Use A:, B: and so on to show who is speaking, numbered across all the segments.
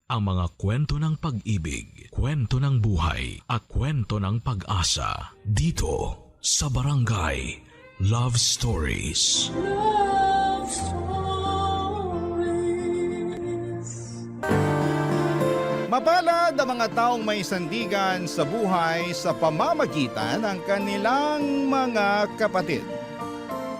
A: ang mga kwento ng pag-ibig, kwento ng buhay, at kwento ng pag-asa dito sa Barangay Love Stories.
B: Love Stories.
C: Mapalad ang mga taong may sandigan sa buhay sa pamamagitan ng kanilang mga kapatid.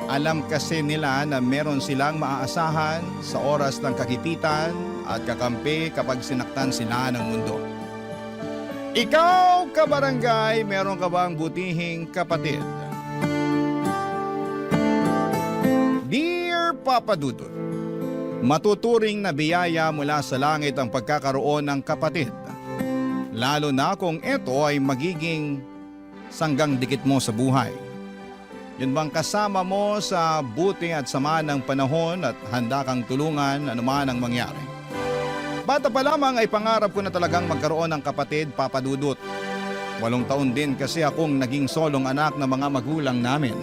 C: Alam kasi nila na meron silang maaasahan sa oras ng kagipitan at kakampi kapag sinaktan sila ng mundo. Ikaw, kabarangay, meron ka bang butihing kapatid? Dear Papa Dudut, matuturing na biyaya mula sa langit ang pagkakaroon ng kapatid. Lalo na kung ito ay magiging sanggang dikit mo sa buhay. Yun bang kasama mo sa buti at sama ng panahon at handa kang tulungan anuman ang mangyari. Bata pa lamang ay pangarap ko na talagang magkaroon ng kapatid, Papa Dudut. 8 taon din kasi akong naging solong anak ng mga magulang namin.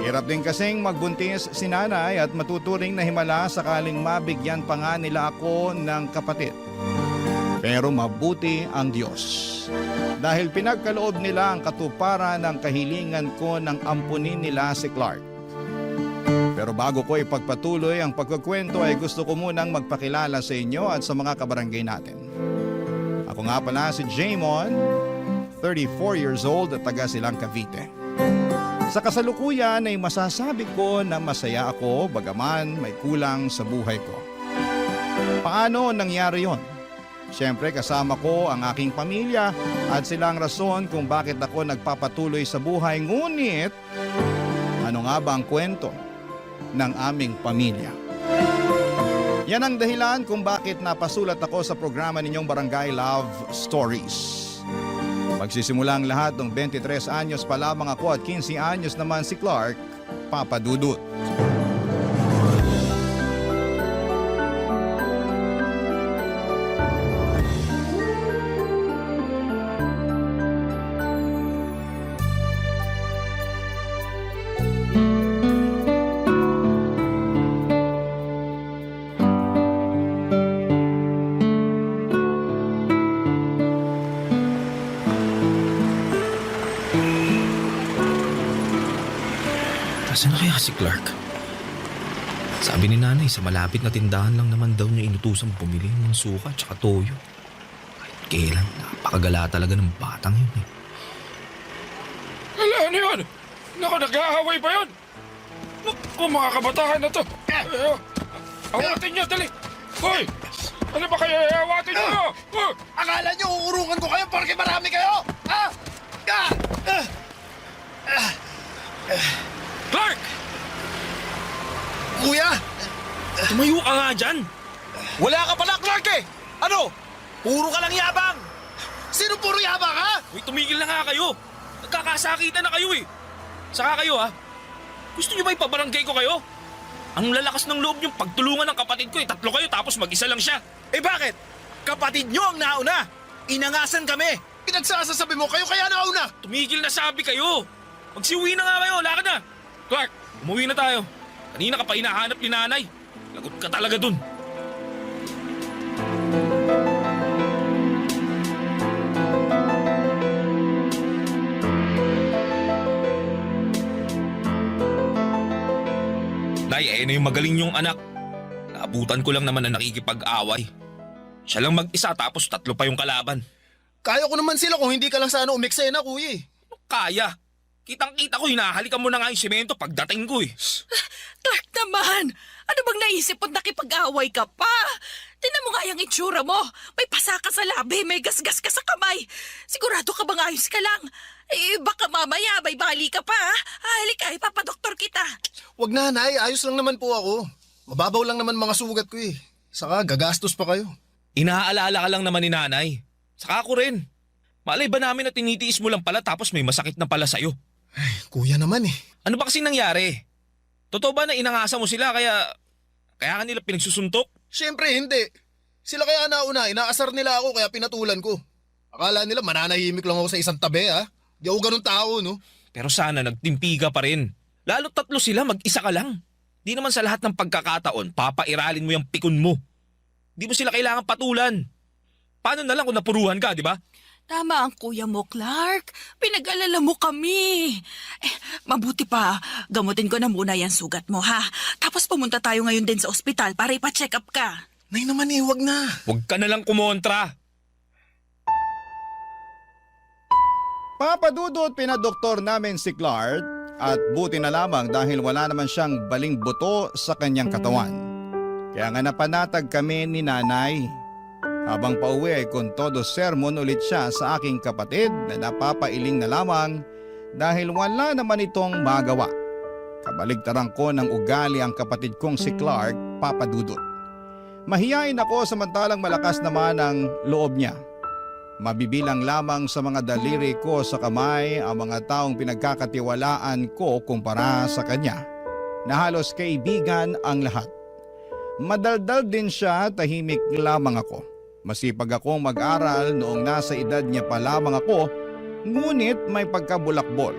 C: Hirap din kasing magbuntis si nanay at matuturing na himala sakaling mabigyan pa nga nila ako ng kapatid. Pero mabuti ang Diyos. Dahil pinagkaloob nila ang katuparan ng kahilingan ko nang ampunin nila si Clark. Pero bago ko ipagpatuloy ang pagkukwento ay gusto ko munang magpakilala sa inyo at sa mga kabarangay natin. Ako nga pala si Jaymon, 34 years old at taga Silang Cavite. Sa kasalukuyan ay masasabi ko na masaya ako bagaman may kulang sa buhay ko. Paano nangyari yon? Siyempre kasama ko ang aking pamilya at silang rason kung bakit ako nagpapatuloy sa buhay. Ngunit, ano nga ba ang kwento ng aming pamilya? Yan ang dahilan kung bakit napasulat ako sa programa ninyong Barangay Love Stories. Magsisimula ang lahat ng 23 anyos pa lamang ako at 15 anyos naman si Clark, Papa Dudut.
D: Nasaan na kaya si Clark? Sabi ni nanay sa malapit na tindahan lang naman daw niya inutusang bumili ng suka at saka toyo. Kahit kailan, napakagala talaga ng batang yun eh.
E: Hala, ano yun? Naku, nag-aaway pa yun? Naku, mga kabataan na to. Awatin niyo, dali. Hoy, ano ba kayo awatin niyo?
F: Akala nyo uurungan ko kayo porque marami kayo? Ha?
E: Clark!
F: Kuya!
D: Tumayo ka nga dyan!
F: Wala ka pala, Clark eh! Ano? Puro ka lang yabang! Sino puro yabang, ha?
D: Uy, tumigil na nga kayo! Nagkakasakitan na kayo eh! Saka kayo ha? Gusto niyo ba ipabarangay ko kayo? Ang lalakas ng loob niyong pagtulungan ng kapatid ko eh. 3 kayo tapos mag-isa lang siya.
F: Eh bakit? Kapatid nyo ang nauna! Inangasan kami! Pinagsasasabi mo kayo kaya nauna!
D: Tumigil na sabi kayo! Magsiuwi na nga kayo, lakad na! Clark, umuwi na tayo. Kanina ka pa hinahanap ni nanay. Lagot ka talaga dun. Nay, na yung magaling yung anak. Naabutan ko lang naman na nakikipag-away. Siya lang mag-isa tapos 3 pa yung kalaban.
F: Kaya ko naman sila kung hindi ka lang sana umiksena, kuya eh.
D: Kaya. Kitang-kita ko, hinahalikan mo na nga yung semento pagdating ko eh.
B: Clark naman! Ano bang naisip mo't nakipag-away ka pa? Tingnan mo nga yung itsura mo. May pasa ka sa labi, may gasgas ka sa kamay. Sigurado ka bang ayos ka lang? Eh, baka mamaya may bali ka pa, ha? Halika, ipapadoktor kita.
F: Wag na, Nay. Ayos lang naman po ako. Mababaw lang naman mga sugat ko eh. Saka gagastos pa kayo.
D: Inaalala ka lang naman ni nanay. Saka ako rin. Malay ba namin na tinitiis mo lang pala tapos may masakit na pala sa'yo?
F: Ay, kuya naman eh.
D: Ano ba kasing nangyari? Totoo ba na inangasa mo sila kaya ka nila pinagsusuntok?
F: Siyempre hindi. Sila kaya nauna, inaasar nila ako kaya pinatulan ko. Akala nila mananahimik lang ako sa isang tabi ha. Di ako ganun tao no.
D: Pero sana nagtimpi ka pa rin. Lalo 3 sila, mag-isa ka lang. Di naman sa lahat ng pagkakataon, papairalin mo yung pikon mo. Di mo sila kailangan patulan. Paano na lang kung napuruhan ka, di ba?
B: Tama ang kuya mo, Clark. Pinag-alala mo kami. Mabuti pa, gamutin ko na muna yan sugat mo, ha? Tapos pumunta tayo ngayon din sa ospital para ipa-check up ka.
F: Nay naman wag na.
D: Huwag ka na lang kumontra.
C: Papadudot pinadoktor namin si Clark at buti na lamang dahil wala naman siyang baling buto sa kanyang katawan. Kaya nga napanatag kami ni nanay. Habang pauwi ay kung todo sermon ulit siya sa aking kapatid na napapailing na lamang dahil wala naman itong magawa. Kabaligtaran ko ng ugali ang kapatid kong si Clark, Papadudot. Mahiyain ako samantalang malakas naman ang loob niya. Mabibilang lamang sa mga daliri ko sa kamay ang mga taong pinagkakatiwalaan ko kumpara sa kanya, na halos kaibigan ang lahat. Madaldal din siya, tahimik lamang ako. Masipag akong mag-aral noong nasa edad niya pa lamang ako, ngunit may pagkabulakbol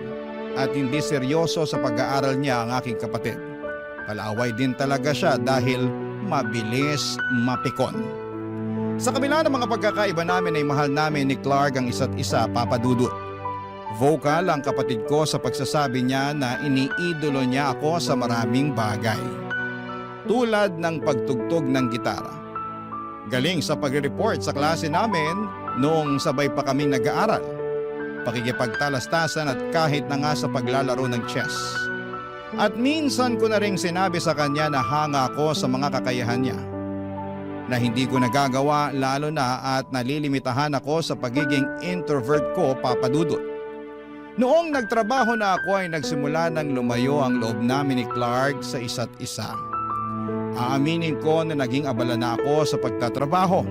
C: at hindi seryoso sa pag-aaral niya ang aking kapatid. Palaaway din talaga siya dahil mabilis mapikon. Sa kabila ng mga pagkakaiba namin ay mahal namin ni Clark ang isa't isa, Papadudot. Vocal ang kapatid ko sa pagsasabi niya na iniidolo niya ako sa maraming bagay. Tulad ng pagtugtog ng gitara. Galing sa pagre-report sa klase namin noong sabay pa kaming nag-aaral. Pakikipagtalastasan at kahit na nga sa paglalaro ng chess. At minsan ko na ring sinabi sa kanya na hanga ako sa mga kakayahan niya. Na hindi ko nagagawa lalo na at nalilimitahan ako sa pagiging introvert ko, Papadudot. Noong nagtrabaho na ako ay nagsimula ng lumayo ang loob namin ni Clark sa isa't isa. Aaminin ko na naging abala na ako sa pagtatrabaho.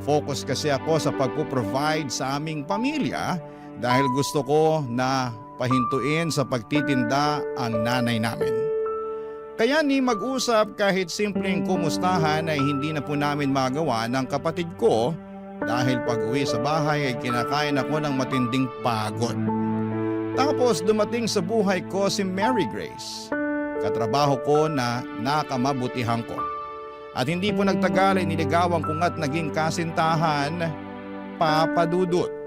C: Focus kasi ako sa pagpo-provide sa aming pamilya dahil gusto ko na pahintuin sa pagtitinda ang nanay namin. Kaya ni mag-usap kahit simpleng kumustahan ay hindi na po namin magawa ng kapatid ko dahil pag-uwi sa bahay ay kinakain ako ng matinding pagod. Tapos dumating sa buhay ko si Mary Grace. Katrabaho ko na nakamabutihan ko. At hindi po nagtagal ay niligawan ko nga't naging kasintahan, Papadudot.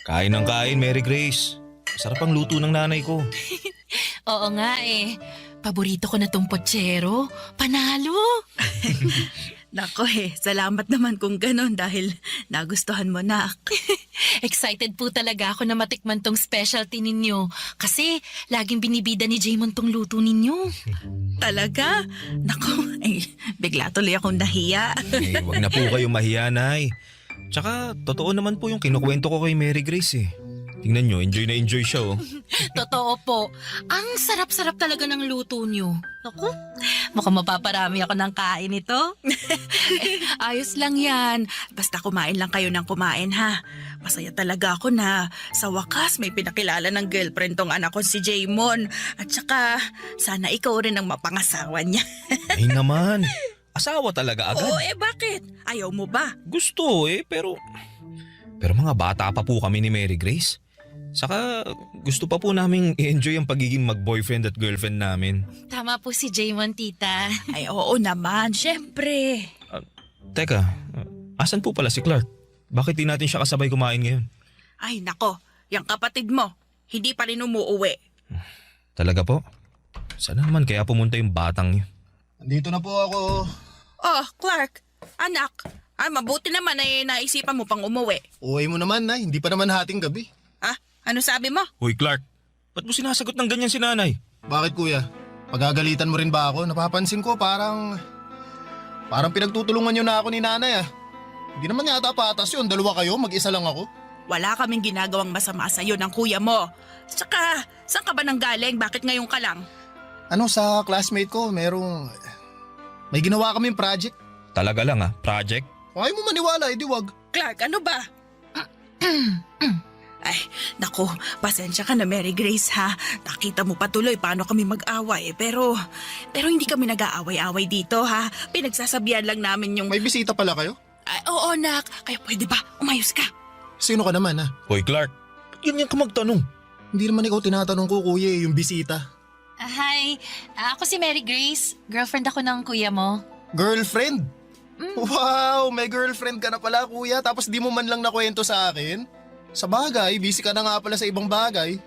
D: Kain ng kain, Mary Grace. Sarap ang luto ng nanay ko.
B: Oo nga eh. Paborito ko na tong potsero. Panalo! Nako salamat naman kung ganon dahil nagustuhan mo na.
G: Excited po talaga ako na matikman tong specialty ninyo. Kasi laging binibida ni Jaymon tong luto ninyo.
B: Talaga? Nako, bigla tuloy akong nahiya.
D: Wag na po kayong mahiya, Nay. Tsaka, totoo naman po yung kinukwento ko kay Mary Grace eh. Tingnan nyo, enjoy na enjoy siya oh.
G: Totoo po. Ang sarap-sarap talaga ng luto nyo. Naku, mukhang mapaparami ako ng kain ito.
B: Ayos lang yan. Basta kumain lang kayo ng kumain ha. Masaya talaga ako na sa wakas may pinakilala ng girlfriend tong anak ko si Jaymon. At saka sana ikaw rin ang mapangasawa niya.
D: Ay naman, asawa talaga agad.
B: Oo bakit? Ayaw mo ba?
D: Gusto pero mga bata pa po kami ni Mary Grace. Saka gusto pa po naming i-enjoy ang pagiging mag-boyfriend at girlfriend namin.
G: Tama po si Jaymon, tita.
B: Ay oo naman, syempre.
D: Teka, asan po pala si Clark? Bakit di natin siya kasabay kumain ngayon?
B: Ay nako, yung kapatid mo, hindi pa rin umuuwi.
D: Talaga po? Sana naman kaya pumunta yung batang yun.
F: Andito na po ako.
B: Oh, Clark, anak. Mabuti naman ay naisipan mo pang umuwi.
F: Uwi mo naman, Nay. Hindi pa naman hating gabi.
B: Ano sabi mo?
D: Hoy Clark, ba't mo sinasagot ng ganyan si nanay?
F: Bakit, kuya? Pagagalitan mo rin ba ako? Napapansin ko parang pinagtutulungan nyo na ako ni nanay ah. Hindi naman yata patas yun. Dalawa kayo, mag-isa lang ako.
B: Wala kaming ginagawang masama sa'yo ng kuya mo. Tsaka, saan ka ba nang galing? Bakit ngayon ka lang?
F: Sa classmate ko, may ginawa kaming project.
D: Talaga lang project?
F: Kung ayaw mo maniwala, edi wag.
B: Clark, ano ba? Ay, naku, pasensya ka na Mary Grace ha. Nakita mo pa tuloy paano kami mag-away. Pero hindi kami nag-aaway-away dito ha. Pinagsasabihan lang namin yung...
F: May bisita pala kayo?
B: Ay, oo nak, kaya pwede ba umayos ka?
F: Sino ka naman ha?
D: Hoy Clark, ganyan ka magtanong.
F: Hindi naman ikaw tinatanong ko kuya yung bisita.
G: Hi, ako si Mary Grace. Girlfriend ako ng kuya mo.
F: Girlfriend? Wow, may girlfriend ka na pala kuya tapos di mo man lang nakwento sa akin? Sa bagay, busy ka na nga pala sa ibang bagay.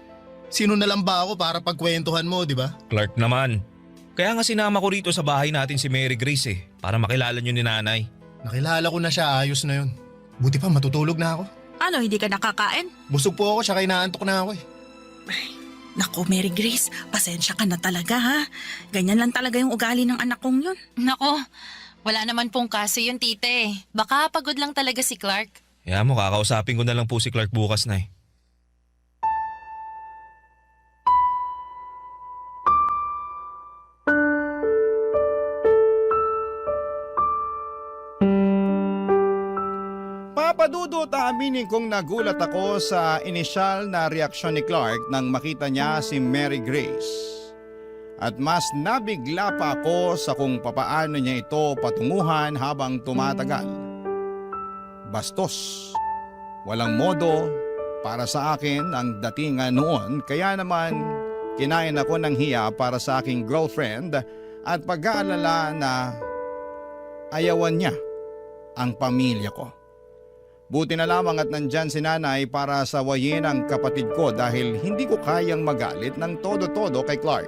F: Sino na lang ba ako para pagkwentuhan mo, di ba?
D: Clark naman. Kaya nga sinama ko rito sa bahay natin si Mary Grace para makilala niyo ni nanay.
F: Nakilala ko na siya, ayos na yun. Buti pa matutulog na ako.
B: Ano, hindi ka nakakain?
F: Busog po ako, tsaka inaantok na ako eh.
B: Naku, Mary Grace, pasensya ka na talaga ha. Ganyan lang talaga yung ugali ng anak kong yun.
G: Nako, wala naman pong kaso yun, tite. Baka pagod lang talaga si Clark.
D: Kaya mo, kakausapin ko na lang po si Clark bukas na
C: Papadudot aminin kong nagulat ako sa inisyal na reaksyon ni Clark nang makita niya si Mary Grace. At mas nabigla pa ako sa kung papaano niya ito patunguhan habang tumatagal. Bastos, walang modo para sa akin ang datingan noon, kaya naman kinain ako ng hiya para sa aking girlfriend at pag-aalala na ayawan niya ang pamilya ko. Buti na lamang at nandyan si nanay para sawayin ang kapatid ko dahil hindi ko kayang magalit ng todo-todo kay Clark.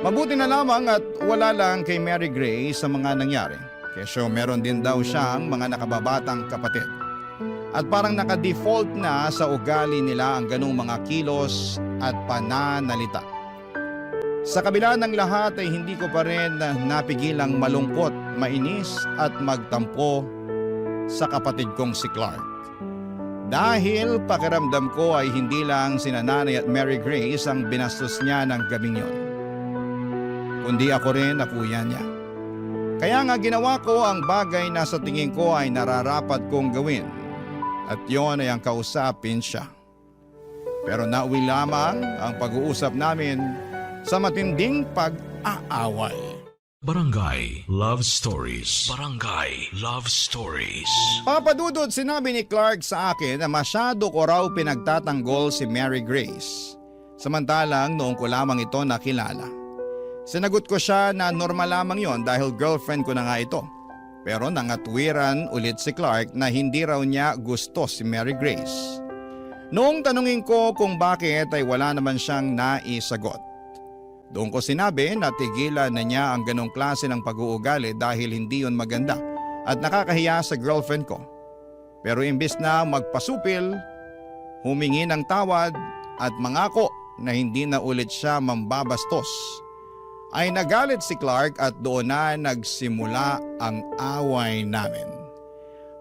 C: Mabuti na lamang at wala lang kay Mary Grace sa mga nangyari. Kesyo meron din daw siyang mga nakababatang kapatid. At parang naka-default na sa ugali nila ang ganong mga kilos at pananalita. Sa kabila ng lahat ay hindi ko pa rin napigilang malungkot, mainis at magtampo sa kapatid kong si Clark. Dahil pakiramdam ko ay hindi lang si Nanay at Mary Grace ang binastos niya ng gabing yon, kundi ako rin na kuya niya. Kaya nga ginawa ko ang bagay na sa tingin ko ay nararapat kong gawin, at yon ay ang kausapin siya. Pero nauwi lamang ang pag-uusap namin sa matinding pag-aaway.
A: Barangay Love Stories. Barangay Love Stories.
C: Papadudod, sinabi ni Clark sa akin na masyado ko raw pinagtatanggol si Mary Grace. Samantalang noong ko lamang ito nakilala. Sinagot ko siya na normal lamang yon dahil girlfriend ko na nga ito. Pero nangatwiran ulit si Clark na hindi raw niya gusto si Mary Grace. Noong tanungin ko kung bakit ay wala naman siyang naisagot. Doon ko sinabi na tigilan na niya ang ganong klase ng pag-uugali dahil hindi yun maganda at nakakahiya sa girlfriend ko. Pero imbis na magpasupil, humingi ng tawad at mangako na hindi na ulit siya mambabastos, ay nagalit si Clark at doon na nagsimula ang away namin.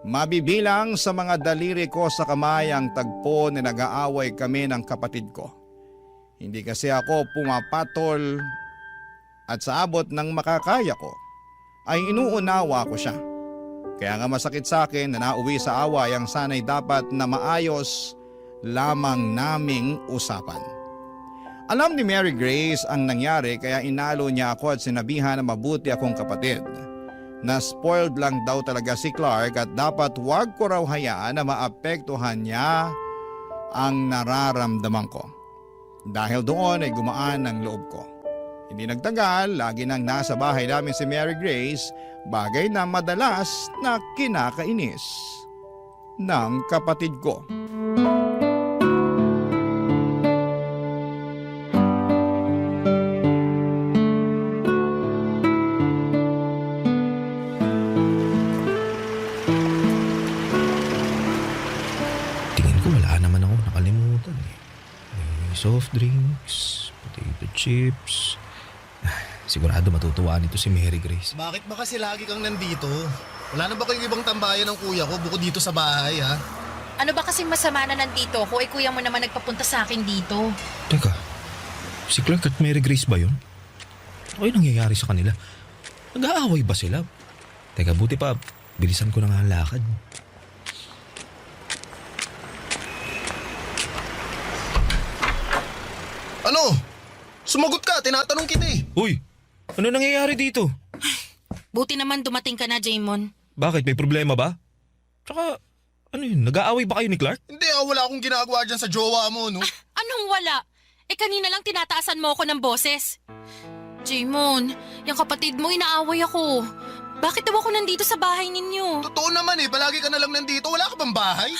C: Mabibilang sa mga daliri ko sa kamay ang tagpo na nag-aaway kami ng kapatid ko. Hindi kasi ako pumapatol at sa abot ng makakaya ko ay inuunawa ko siya. Kaya nga masakit sa akin na nauwi sa away ang sanay dapat na maayos lamang naming usapan. Alam ni Mary Grace ang nangyari kaya inalo niya ako at sinabihan na mabuti akong kapatid. Na spoiled lang daw talaga si Clark at dapat wag ko raw hayaan na maapektuhan niya ang nararamdaman ko. Dahil doon ay gumaan ang loob ko. Hindi nagtagal, lagi nang nasa bahay namin si Mary Grace, bagay na madalas na kinakainis ng kapatid ko.
D: Tingin ko wala naman ako nakalimutan May soft drinks, potato chips. Sigurado matutuwa nito si Mary Grace.
F: Bakit ba kasi lagi kang nandito? Wala na ba kayong ibang tambayan ng kuya ko bukod dito sa bahay ha?
G: Ano ba kasing masama na nandito ko? Kuya mo naman nagpapunta sa akin dito.
D: Teka, si Clark at Mary Grace ba yun? Ano yung nangyayari sa kanila? Nag-aaway ba sila? Teka, buti pa, bilisan ko na nga ang lakad.
F: Ano? Sumagot ka, tinatanong kita eh.
D: Uy, ano nangyayari dito?
G: Buti naman dumating ka na, Jaymon.
D: Bakit? May problema ba? Tsaka, ano yun? Nag-aaway ba kayo ni Clark?
F: Hindi wala akong ginagawa dyan sa jowa mo, no?
G: Anong wala? Kanina lang tinataasan mo ako ng boses. Jaymon, yung kapatid mo inaaway ako. Bakit daw ako nandito sa bahay ninyo?
F: Totoo naman palagi ka na lang nandito. Wala ka bang bahay?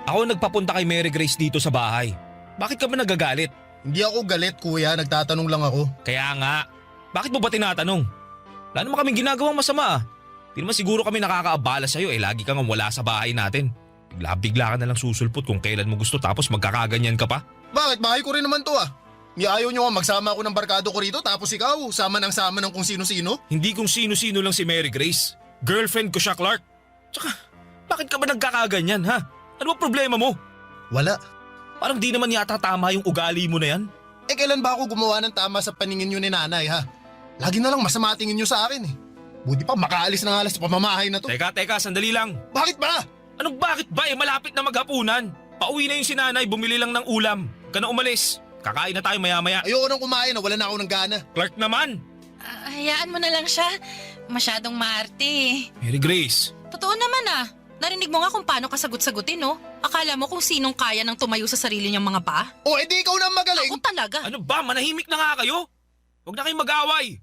D: Ako nagpapunta kay Mary Grace dito sa bahay. Bakit ka ba nagagalit?
F: Hindi ako galit, kuya. Nagtatanong lang ako.
D: Kaya nga, bakit mo ba tinatanong? Wala naman kaming ginagawang masama. Di naman siguro kami nakakaabala sa'yo lagi kang wala sa bahay natin. Bigla ka na lang susulpot kung kailan mo gusto tapos magkakaganyan ka pa.
F: Bakit? Bahay ko rin naman to Ayaw nyo nga magsama ako ng barkado ko rito tapos ikaw, sama ng kung sino-sino?
D: Hindi kung sino-sino lang si Mary Grace. Girlfriend ko siya, Clark. Tsaka, bakit ka ba nagkakaganyan, ha? Ano ba problema mo?
F: Wala.
D: Parang di naman yata tama yung ugali mo na yan.
F: Kailan ba ako gumawa ng tama sa paningin nyo ni nanay, ha? Lagi na lang masama tingin nyo sa akin Buti pa makaalis na nga lang sa pamamahay na to.
D: Teka, sandali lang.
F: Bakit ba?
D: Anong bakit ba? Malapit na maghapunan. Pauwi na yung sinanay, bumili lang ng ulam. Ka na umalis. Kakain na tayo maya-maya.
F: Ayoko nang kumain wala na ako ng gana.
D: Clark naman.
G: Hayaan mo na lang siya. Masyadong maarte.
D: Mary Grace.
G: Totoo naman Narinig mo nga kung paano ka sagot-sagutin, no? Akala mo kung sinong kaya ng tumayo sa sarili niyang mga paa?
F: Edi ikaw na magaling.
G: Ako talaga.
D: Ano ba? Manahimik na nga kayo. Huwag na kayong mag-away.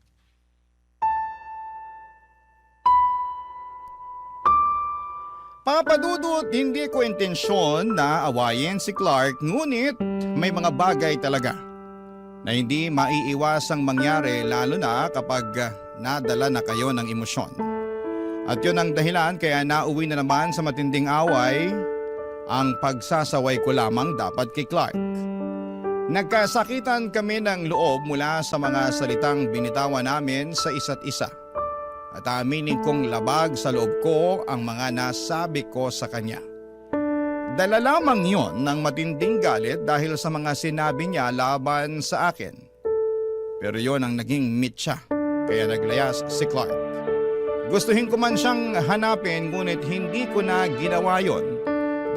C: Papadudot, hindi ko intensyon na awayin si Clark, ngunit may mga bagay talaga na hindi maiiwasang mangyari lalo na kapag nadala na kayo ng emosyon. At yun ang dahilan kaya nauwi na naman sa matinding away ang pagsasaway ko lamang dapat kay Clark. Nagkasakitan kami ng loob mula sa mga salitang binitawan namin sa isa't isa. At aminin kong labag sa loob ko ang mga nasabi ko sa kanya. Dala lamang yon ng matinding galit dahil sa mga sinabi niya laban sa akin. Pero yon ang naging mitya, kaya naglayas si Clark. Gustuhin ko man siyang hanapin ngunit hindi ko na ginawa yon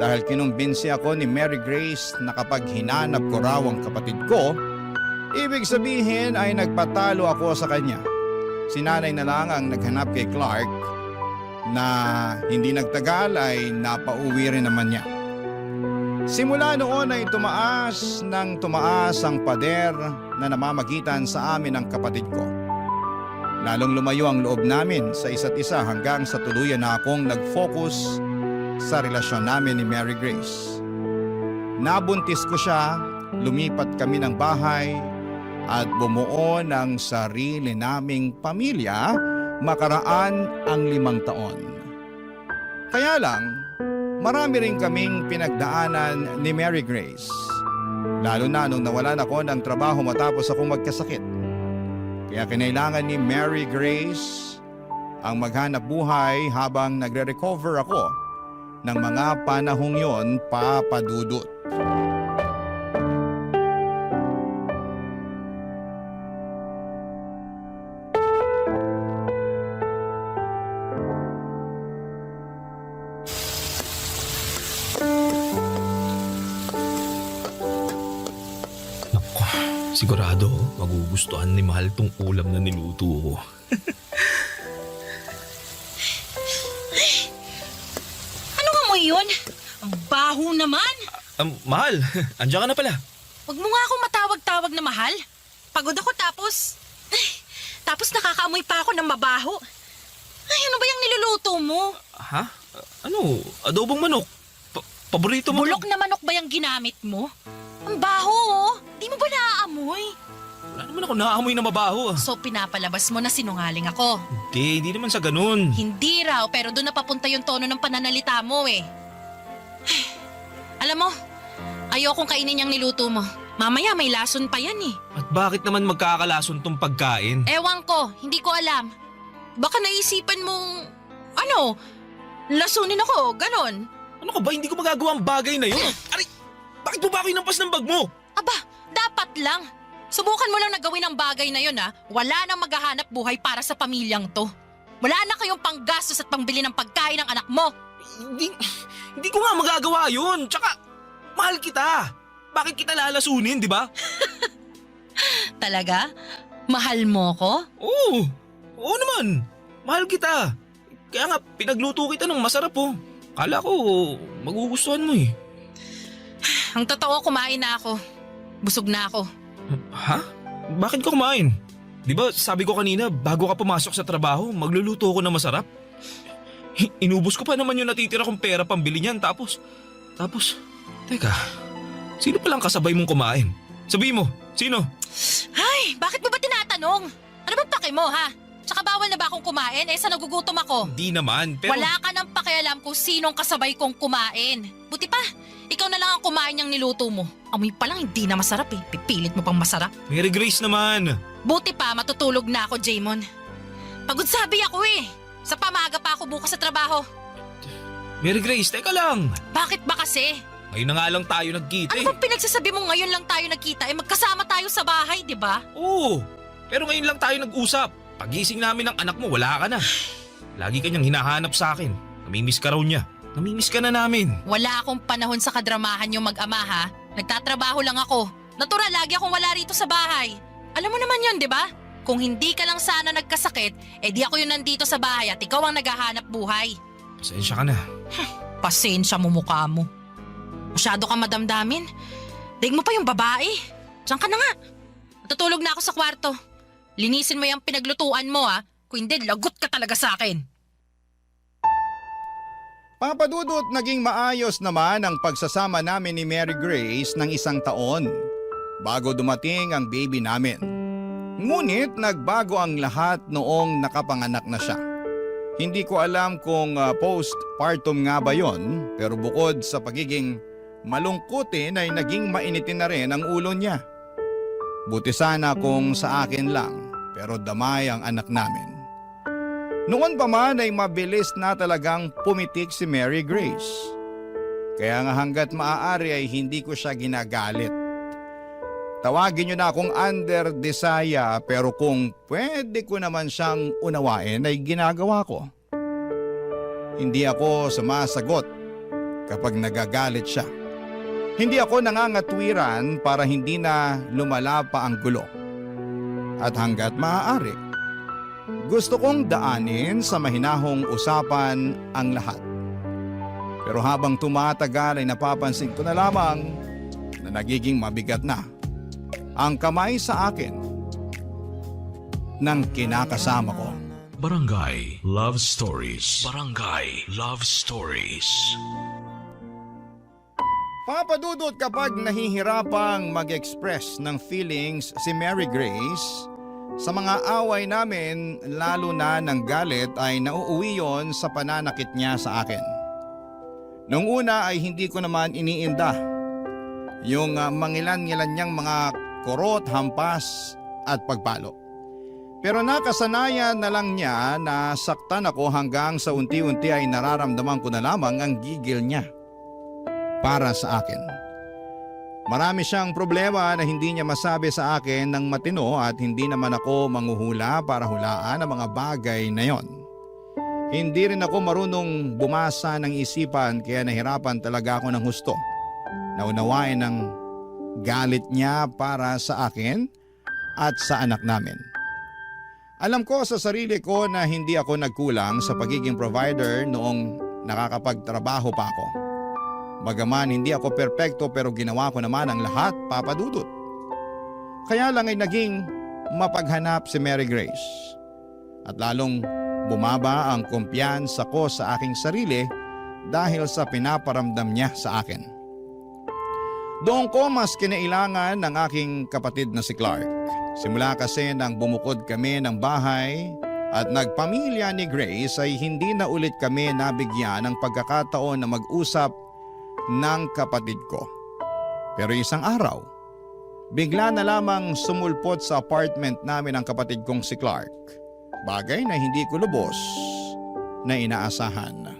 C: dahil kinumbinsi ako ni Mary Grace na kapag hinanap ko raw ang kapatid ko, ibig sabihin ay nagpatalo ako sa kanya. Si nanay na lang ang naghanap kay Clark na hindi nagtagal ay napauwi rin naman niya. Simula noon ay tumaas ang pader na namamagitan sa amin ng kapatid ko. Lalong lumayo ang loob namin sa isa't isa hanggang sa tuluyan na akong nag-focus sa relasyon namin ni Mary Grace. Nabuntis ko siya, lumipat kami ng bahay at bumuo ng sarili naming pamilya makaraan ang 5 taon. Kaya lang, marami rin kaming pinagdaanan ni Mary Grace. Lalo na nung nawalan ako ng trabaho matapos akong magkasakit. Kaya kinailangan ni Mary Grace ang maghanap buhay habang nagre-recover ako ng mga panahong yon, papadudot.
D: Sigurado, magugustuhan ni Mahal tong ulam na niluto ko.
G: Ano nga mo yun? Ang baho naman.
D: Mahal, andiyan ka na pala.
G: Huwag mo nga akong matawag-tawag na mahal. Pagod ako tapos nakakaamoy pa ako ng mabaho. Ay, ano ba yung niluluto mo?
D: Ha? Ano? Adobong manok? Paborito mo?
G: Bulok na manok ba yung ginamit mo? Ang baho, Di mo ba naaamoy?
D: Wala naman ako naaamoy na mabaho.
G: So pinapalabas mo na sinungaling ako.
D: Hindi naman sa ganun.
G: Hindi raw, pero doon napapunta yung tono ng pananalita mo Ay, alam mo, ayokong kainin yung niluto mo. Mamaya may lason pa yan
D: At bakit naman magkakalason tong pagkain?
G: Ewan ko, hindi ko alam. Baka naisipan mong, lasunin ako, ganon.
D: Ano ka ba? Hindi ko magagawa ang bagay na yun. Aray! Bakit mo ba ako inampas ng bag mo?
G: Aba, dapat lang. Subukan mo lang na gawin ang bagay na yun Wala nang maghahanap buhay para sa pamilyang to. Wala na kayong panggastos at pangbili ng pagkain ng anak mo.
D: Hindi ko nga magagawa yun. Tsaka, mahal kita. bakit kita lalasunin, di ba?
G: Talaga? Mahal mo ko?
D: Oo. Oo naman. Mahal kita. Kaya nga, pinagluto kita ng masarap oh. Kala ko, magugustuhan mo eh.
G: Ang totoo, kumain na ako. Busog na ako.
D: Ha? Bakit ka kumain? Di ba sabi ko kanina, bago ka pumasok sa trabaho, magluluto ako ng masarap? Inubos ko pa naman yung natitira kong pera pambili niyan. Tapos, teka, sino palang kasabay mong kumain? Sabihin mo, sino?
G: Ay, bakit mo ba tinatanong? Ano bang pake mo, ha? Tsaka bawal na ba akong kumain? Sa nagugutom ako.
D: Hindi naman, pero...
G: Wala ka nang pakialam kung sinong kasabay kong kumain. Buti pa, ikaw na lang ang kumain yung niluto mo. Amoy pa lang hindi na masarap eh. Pipilit mo pang masarap.
D: Mary Grace naman.
G: Buti pa, matutulog na ako, Jaymon. Pagod sabi ako eh. Sa pamaga pa ako bukas sa trabaho.
D: Mary Grace, teka lang.
G: Bakit ba kasi?
D: Ngayon na nga lang tayo nagkita
G: Ano bang pinagsasabi mo ngayon lang tayo nagkita? Magkasama tayo sa bahay, di ba?
D: Oo, pero ngayon lang tayo nag-usap. Pagising namin ng anak mo, wala ka na. Lagi kanyang hinahanap sa akin. Namimiss ka raw niya. Namimiss ka na namin.
G: Wala akong panahon sa kadramahan yung mag-ama, ha? Nagtatrabaho lang ako. Natural, lagi akong wala rito sa bahay. Alam mo naman yun, di ba? Kung hindi ka lang sana nagkasakit, di ako yung nandito sa bahay at ikaw ang naghahanap buhay.
D: Pasensya ka na.
G: Pasensya mo mukha mo. Masyado ka madamdamin. Daig mo pa yung babae. Diyan ka na nga. Natutulog na ako sa kwarto. Linisin mo yung pinaglutuan mo, ha? Kung hindi, lagot ka talaga sa akin.
C: Papadudot, naging maayos naman ang pagsasama namin ni Mary Grace ng 1 taon bago dumating ang baby namin. Ngunit nagbago ang lahat noong nakapanganak na siya. Hindi ko alam kung postpartum nga ba yon, pero bukod sa pagiging malungkutin ay naging mainitin na rin ang ulo niya. Buti sana kung sa akin lang, pero damay ang anak namin. Noon pa man ay mabilis na talagang pumitik si Mary Grace. Kaya nga hanggat maaari ay hindi ko siya ginagalit. Tawagin niyo na akong under desaya, pero kung pwede ko naman siyang unawain ay ginagawa ko. Hindi ako sumasagot kapag nagagalit siya. Hindi ako nangangatwiran para hindi na lumala pa ang gulo. At hanggat maaari, gusto kong daanin sa mahinahong usapan ang lahat. Pero habang tumatagal ay napapansin ko na lamang na nagiging mabigat na ang kamay sa akin ng kinakasama ko.
A: Barangay Love Stories. Barangay Love Stories.
C: Papadudot, kapag nahihirapang mag-express ng feelings si Mary Grace, sa mga away namin, lalo na ng galit, ay nauuwi yon sa pananakit niya sa akin. Noong una ay hindi ko naman iniinda yung mangilan-ngilan niyang mga kurot, hampas at pagpalo. Pero nakasanayan na lang niya na saktan ako hanggang sa unti-unti ay nararamdaman ko na lamang ang gigil niya para sa akin. Marami siyang problema na hindi niya masabi sa akin ng matino at hindi naman ako manghuhula para hulaan ang mga bagay na yon. Hindi rin ako marunong bumasa ng isipan kaya nahirapan talaga ako ng husto. Naunawain ang galit niya para sa akin at sa anak namin. Alam ko sa sarili ko na hindi ako nagkulang sa pagiging provider noong nakakapagtrabaho pa ako. Bagaman hindi ako perpekto pero ginawa ko naman ang lahat, papadudot. Kaya lang ay naging mapaghanap si Mary Grace. At lalong bumaba ang kumpiyansa ko sa aking sarili dahil sa pinaparamdam niya sa akin. Doon ko mas kinailangan ng aking kapatid na si Clark. Simula kasi nang bumukod kami ng bahay at nagpamilya ni Grace ay hindi na ulit kami nabigyan ng pagkakataon na mag-usap ng kapatid ko. Pero isang araw, bigla na lamang sumulpot sa apartment namin ang kapatid kong si Clark. Bagay na hindi ko lubos na inaasahan.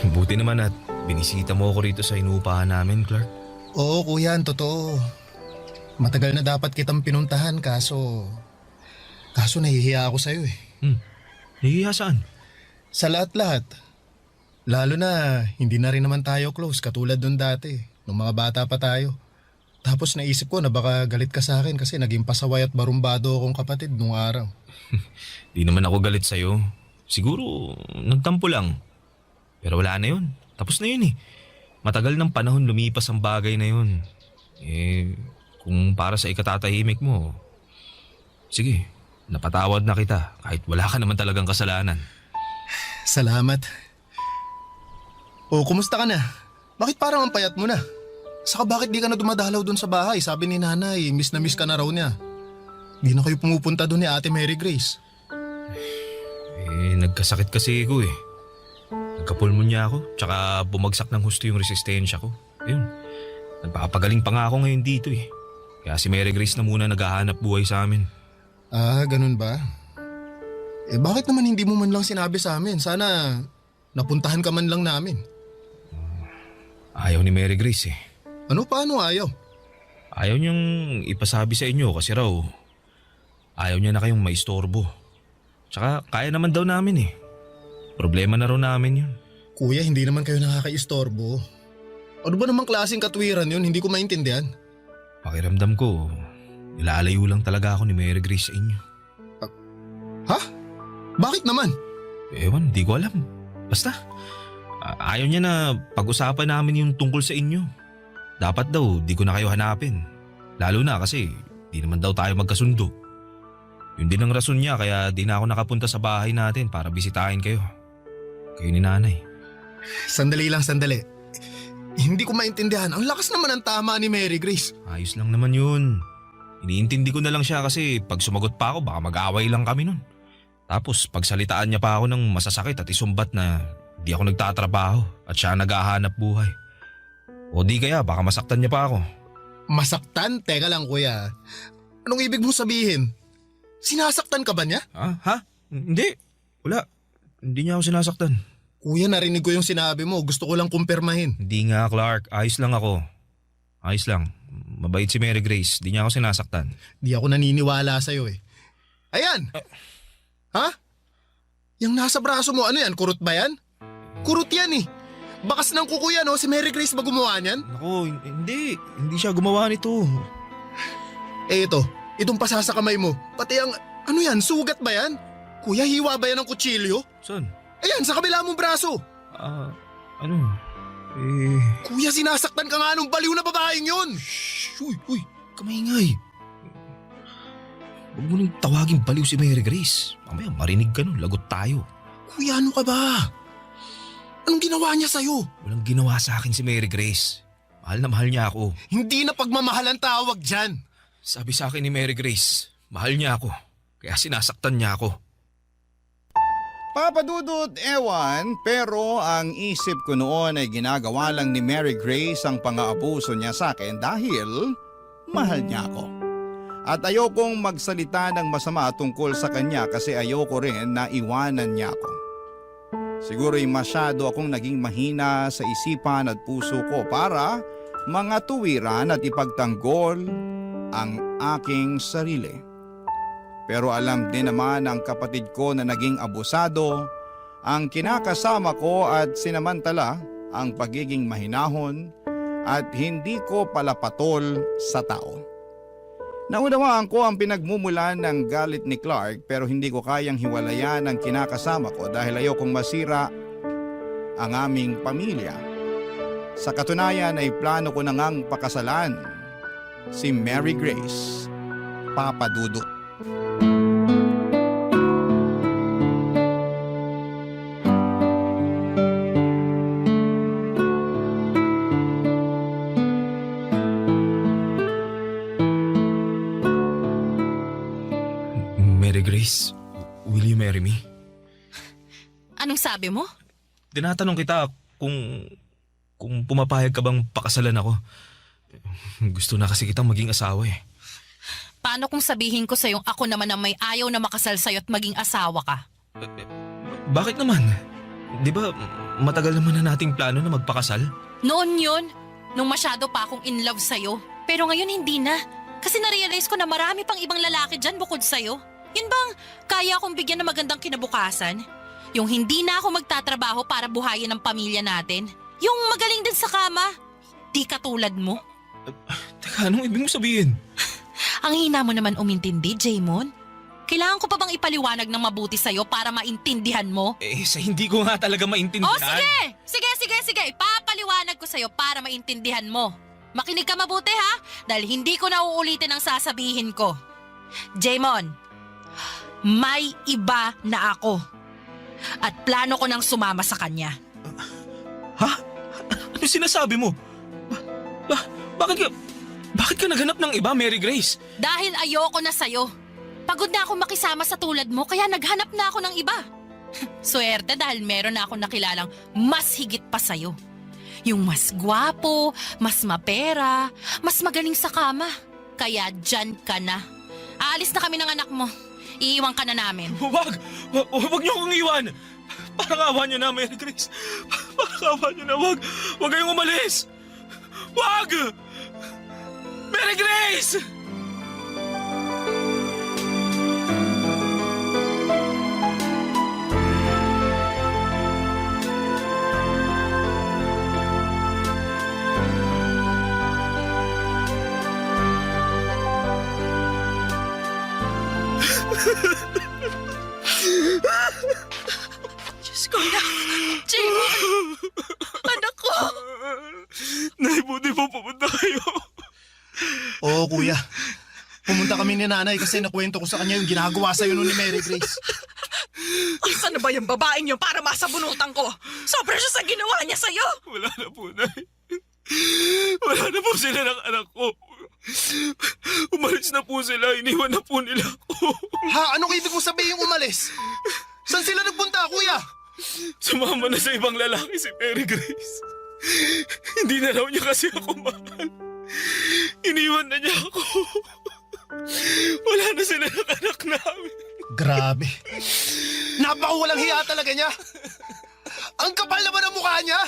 D: Buti naman at binisita mo ako rito sa inuupahan namin, Clark.
F: Oo kuya, totoo. Matagal na dapat kitang pinuntahan kaso nahihiya ako sa'yo eh.
D: Nahihiya saan?
F: Sa lahat-lahat. Lalo na hindi na rin naman tayo close katulad nung dati, nung mga bata pa tayo. Tapos naisip ko na baka galit ka sa akin kasi naging pasaway at barumbado akong kapatid nung araw.
D: Di naman ako galit sa'yo. Siguro, nagtampo lang. Pero wala na yun. Tapos na yun eh. Matagal ng panahon lumipas ang bagay na yun. Kung para sa ikatatahimik mo, sige, napatawad na kita kahit wala ka naman talagang kasalanan.
F: Salamat. O, kumusta ka na? Bakit parang ang payat mo na? Saka bakit di ka na dumadalaw dun sa bahay? Sabi ni nanay, miss na miss ka na raw niya. Di na kayo pumupunta dun ni Ate Mary Grace.
D: Nagkasakit kasi ako eh. Nagkapulmonya ako, tsaka bumagsak ng husto yung resistensya ko. Ayun, nagpapagaling pa nga ako ngayon dito eh. Kaya si Mary Grace na muna naghahanap buhay sa amin.
F: Ah, ganun ba? Bakit naman hindi mo man lang sinabi sa amin? Sana napuntahan ka man lang namin.
D: Ayaw ni Mary Grace eh.
F: Ano, paano ayaw?
D: Ayaw niyang ipasabi sa inyo kasi raw ayaw niya na kayong maistorbo. Tsaka kaya naman daw namin eh. Problema na raw namin yun.
F: Kuya, hindi naman kayo nakakaistorbo. Ano ba namang klaseng katwiran yun? Hindi ko maintindihan.
D: Pakiramdam ko, nilalayo lang talaga ako ni Mary Grace sa inyo.
F: Ha? Bakit naman?
D: Ewan, di ko alam. Basta, ayaw niya na pag-usapan namin yung tungkol sa inyo. Dapat daw, di ko na kayo hanapin. Lalo na kasi, di naman daw tayo magkasundo. Yun din ang rason niya kaya di na ako nakapunta sa bahay natin para bisitahin kayo. Kayo ni nanay.
F: Sandali lang, sandali. Hindi ko maintindihan. Ang lakas naman ang tama ni Mary Grace.
D: Ayos lang naman yun. Iniintindi ko na lang siya kasi pag sumagot pa ako baka mag-away lang kami nun. Tapos pagsalitaan niya pa ako ng masasakit at isumbat na di ako nagtatrabaho at siya naghahanap buhay. O di kaya baka masaktan niya pa ako.
F: Masaktan? Teka lang kuya. Anong ibig mong sabihin? Sinasaktan ka ba niya?
D: Ha? Hindi. Wala. Hindi niya ako sinasaktan.
F: Kuya, narinig ko yung sinabi mo. Gusto ko lang kumpirmahin.
D: Hindi nga, Clark. Ayos lang ako. Ayos lang. Mabait si Mary Grace. Di niya ako sinasaktan.
F: Di ako naniniwala sa'yo eh. Ayan! Ha? Yung nasa braso mo, ano yan? Kurot ba yan? Kurot yan eh. Bakas ng kuko yan, oh. Si Mary Grace ba gumawa niyan?
D: Naku, hindi. Hindi siya gumawa nito.
F: Itong pasa sa kamay mo. Pati ang, ano yan? Sugat ba yan? Kuya, hiwa ba yan ng kutsilyo?
D: Saan?
F: Ayan, sa kabila mong braso.
D: Ano?
F: Kuya, sinasaktan ka nga nung baliw na babaeng yun.
D: Uy, kamaingay. Huwag mo nang tawagin baliw si Mary Grace. Mamaya marinig ka nun, lagot tayo.
F: Kuya, ano ka ba? Anong ginawa niya sa'yo?
D: Walang ginawa sa akin si Mary Grace. Mahal na mahal niya ako.
F: Hindi na pagmamahal ang tawag dyan.
D: Sabi sa akin ni Mary Grace, mahal niya ako. Kaya sinasaktan niya ako.
C: Papadudot, ewan, pero ang isip ko noon ay ginagawa lang ni Mary Grace ang pang-aabuso niya sa akin dahil mahal niya ako. At ayokong magsalita ng masama tungkol sa kanya kasi ayoko rin na iwanan niya ako. Siguro'y masyado akong naging mahina sa isipan at puso ko para mga tuwiran at ipagtanggol ang aking sarili. Pero alam din naman ang kapatid ko na naging abusado, ang kinakasama ko at sinamantala ang pagiging mahinahon at hindi ko palapatol sa tao. Naunawaan ko ang pinagmumulan ng galit ni Clark pero hindi ko kayang hiwalayan ang kinakasama ko dahil ayokong masira ang aming pamilya. Sa katunayan ay plano ko na ngang pakasalan si Mary Grace, Papa Dudut.
D: Mary Grace, will you marry me?
G: Anong sabi mo?
D: Tinatanong kita kung pumapayag ka bang pakasalan ako. Gusto na kasi kitang maging asawa eh.
G: Paano kung sabihin ko sa'yong ako naman ang may ayaw na makasal sa'yo at maging asawa ka?
D: Bakit naman? Di ba matagal naman na nating plano na magpakasal.
G: Noon yun, nung masyado pa akong in love sa'yo. Pero ngayon hindi na. Kasi na-realize ko na marami pang ibang lalaki dyan bukod sa'yo. Yun bang kaya akong bigyan ng magandang kinabukasan? Yung hindi na ako magtatrabaho para buhayin ang pamilya natin? Yung magaling din sa kama? Di katulad mo?
D: Teka, anong ibig mo sabihin?
G: Ang hina mo naman umintindi, Jaymon. Kailangan ko pa bang ipaliwanag ng mabuti sa'yo para maintindihan mo?
D: Sa hindi ko nga talaga maintindihan.
G: Oh, sige! Sige! Ipapaliwanag ko sa'yo para maintindihan mo. Makinig ka mabuti ha, dahil hindi ko na uulitin ang sasabihin ko. Jaymon, may iba na ako. At plano ko nang sumama sa kanya.
D: Ha? Ano sinasabi mo? Bakit ka naghanap ng iba, Mary Grace?
G: Dahil ayoko na sa'yo. Pagod na ako makisama sa tulad mo, kaya naghanap na ako ng iba. Swerte dahil meron na akong nakilalang mas higit pa sa'yo. Yung mas gwapo, mas mapera, mas magaling sa kama. Kaya dyan ka na. Aalis na kami ng anak mo. Iiwan ka na namin.
D: Huwag niyo akong iwan. Parang awa niyo na, Mary Grace. Parang awa niyo na, huwag kayong umalis. Huwag! Mary Grace!
B: Diyos ko na. Jaymon! Anak ko!
D: Nay, buti po pumunta kayo.
F: Oo, kuya. Pumunta kami ni nanay kasi nakwento ko sa kanya yung ginagawa sa'yo nun ni Mary Grace.
B: Asan na ba yung babaeng yun para masabunutan ko? Sobra siya sa ginawa niya sa'yo!
D: Wala na po, Nay. Wala na po sila ng anak ko. Umalis na po sila, iniwan na po nila ako.
F: Ha? Anong ibig mo sabihin umalis? Saan sila nagpunta, kuya?
D: Sumama na sa ibang lalaki si Mary Grace. Hindi na raw niya kasi ako mahal. Iniwan na niya ako. Wala na sila ng anak namin.
F: Grabe. Napakawalang hiya talaga niya. Ang kapal naman ang mukha niya.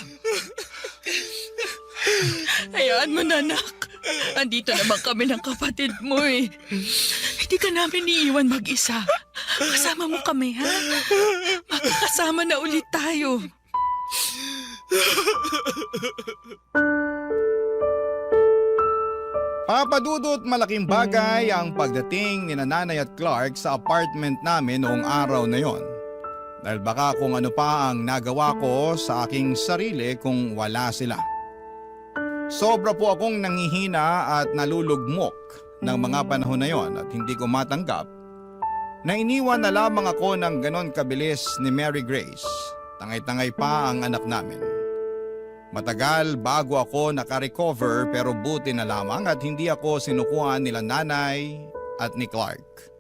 B: Hayaan mo na, anak. Andito naman kami ng kapatid mo eh. Hindi ka namin iiwan mag-isa. Kasama mo kami, ha? Magkakasama na ulit tayo.
C: Papadudot malaking bagay ang pagdating ni Nanay at Clark sa apartment namin noong araw na yon. Dahil baka kung ano pa ang nagawa ko sa aking sarili kung wala sila. Sobra po akong nanghihina at nalulugmok ng mga panahon na yon at hindi ko matanggap na iniwan na lamang ako ng ganon kabilis ni Mary Grace. Tangay-tangay pa ang anak namin. Matagal bago ako nakarecover pero buti na lamang at hindi ako sinukuhan nila nanay at ni Clark.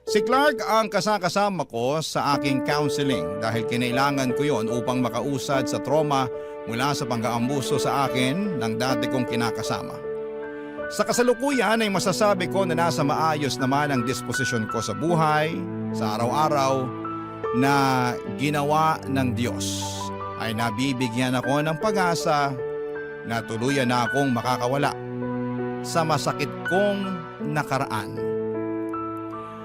C: Si Clark ang kasakasama ko sa aking counseling dahil kinailangan ko yon upang makausad sa trauma mula sa pang-aambuso sa akin ng dati kong kinakasama. Sa kasalukuyan ay masasabi ko na nasa maayos naman ang disposisyon ko sa buhay, sa araw-araw na ginawa ng Diyos. Ay nabibigyan ako ng pag-asa na tuluyan na akong makakawala sa masakit kong nakaraan.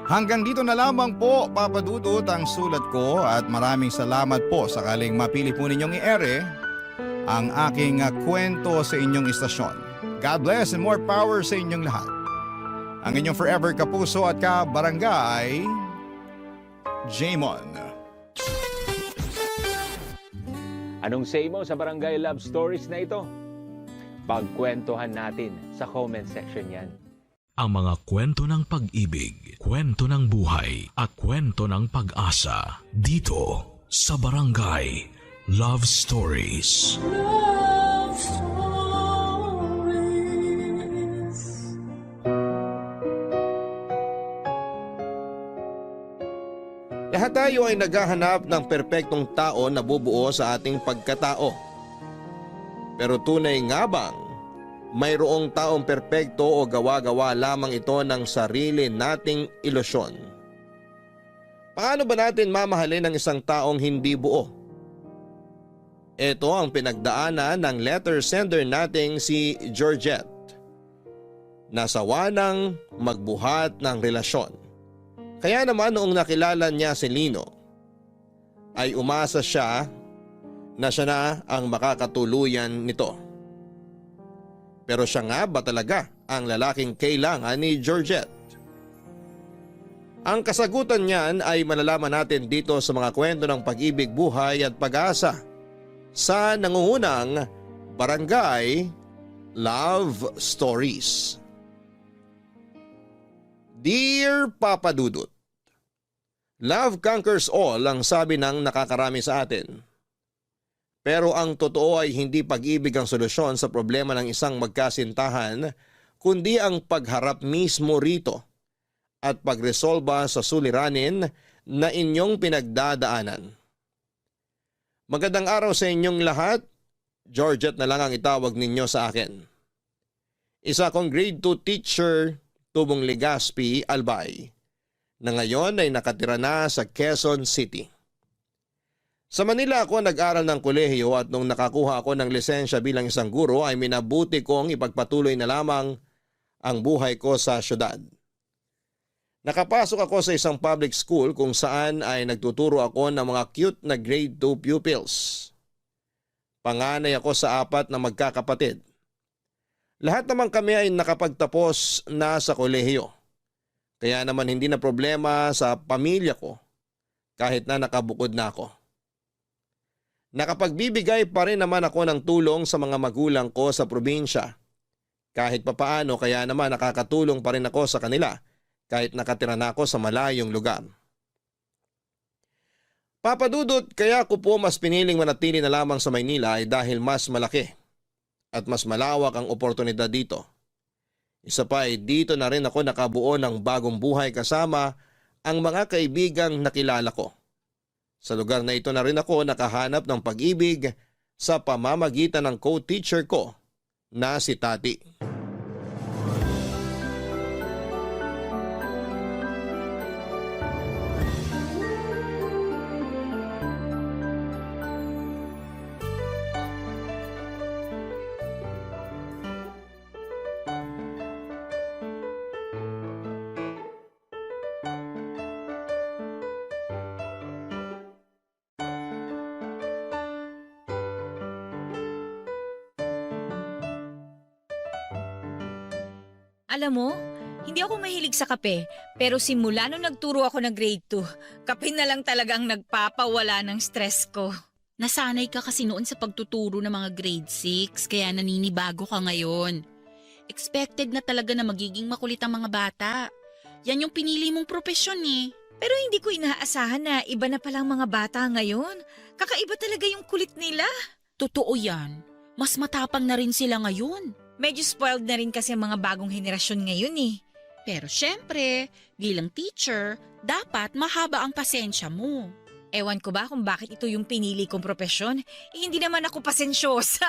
C: Hanggang dito na lamang po, Papadudot, ang sulat ko at maraming salamat po sakaling mapili po ninyong i-ere ang aking kwento sa inyong istasyon. God bless and more power sa inyong lahat. Ang inyong forever kapuso at kabarangay, Jaymon.
H: Anong say mo sa Barangay Love Stories na ito? Pagkwentuhan natin sa comment section yan.
A: Ang mga kwento ng pag-ibig, kwento ng buhay at kwento ng pag-asa dito sa Barangay Love Stories.
I: Love Stories.
J: Lahat tayo ay naghahanap ng perpektong tao na bubuo sa ating pagkatao. Pero tunay nga bang mayroong taong perpekto o gawa-gawa lamang ito ng sarili nating ilusyon? Paano ba natin mamahalin ang isang taong hindi buo? Ito ang pinagdaanan ng letter sender nating si Georgette. Nasawa ng magbuhat ng relasyon. Kaya naman noong nakilala niya si Lino, ay umasa siya na siya na ang makakatuluyan nito. Pero siya nga ba talaga ang lalaking kailangan ni Georgette? Ang kasagutan niyan ay malalaman natin dito sa mga kwento ng pag-ibig, buhay at pag-asa sa nangungunang Barangay Love Stories. Dear Papa Dudut, love conquers all ang sabi ng nakakarami sa atin. Pero ang totoo ay hindi pag-ibig ang solusyon sa problema ng isang magkasintahan, kundi ang pagharap mismo rito at pagresolba sa suliranin na inyong pinagdadaanan. Magandang araw sa inyong lahat. Georgette na lang ang itawag ninyo sa akin. Isa akong grade 2 teacher, Tubong Legazpi, Albay, na ngayon ay nakatira na sa Quezon City. Sa Manila ako nag-aral ng kolehiyo at nung nakakuha ako ng lisensya bilang isang guro ay minabuti kong ipagpatuloy na lamang ang buhay ko sa syudad. Nakapasok ako sa isang public school kung saan ay nagtuturo ako ng mga cute na grade 2 pupils. Panganay ako sa 4 na magkakapatid. Lahat naman kami ay nakapagtapos na sa kolehiyo. Kaya naman hindi na problema sa pamilya ko kahit na nakabukod na ako. Nakapagbibigay pa rin naman ako ng tulong sa mga magulang ko sa probinsya. Kahit papaano kaya naman nakakatulong pa rin ako sa kanila kahit nakatira na ako sa malayong lugar. Papa Dudut, kaya ko po mas piniling manatili na lamang sa Maynila ay dahil mas malaki at mas malawak ang oportunidad dito. Isa pa ay dito na rin ako nakabuo ng bagong buhay kasama ang mga kaibigang nakilala ko. Sa lugar na ito na rin ako nakahanap ng pag-ibig sa pamamagitan ng co-teacher ko na si Tati.
K: Alam mo, hindi ako mahilig sa kape, pero simula nung nagturo ako ng grade 2, kape na lang talagang nagpapawala ng stress ko.
L: Nasanay ka kasi noon sa pagtuturo ng mga grade 6, kaya naninibago ka ngayon. Expected na talaga na magiging makulit ang mga bata. Yan yung pinili mong propesyon eh.
K: Pero hindi ko inaasahan na iba na palang mga bata ngayon. Kakaiba talaga yung kulit nila.
L: Totoo yan. Mas matapang na rin sila ngayon.
K: Medyo spoiled na rin kasi ang mga bagong henerasyon ngayon eh.
L: Pero syempre, bilang teacher, dapat mahaba ang pasensya mo.
K: Ewan ko ba kung bakit ito yung pinili kong propesyon? Hindi naman ako pasensyosa.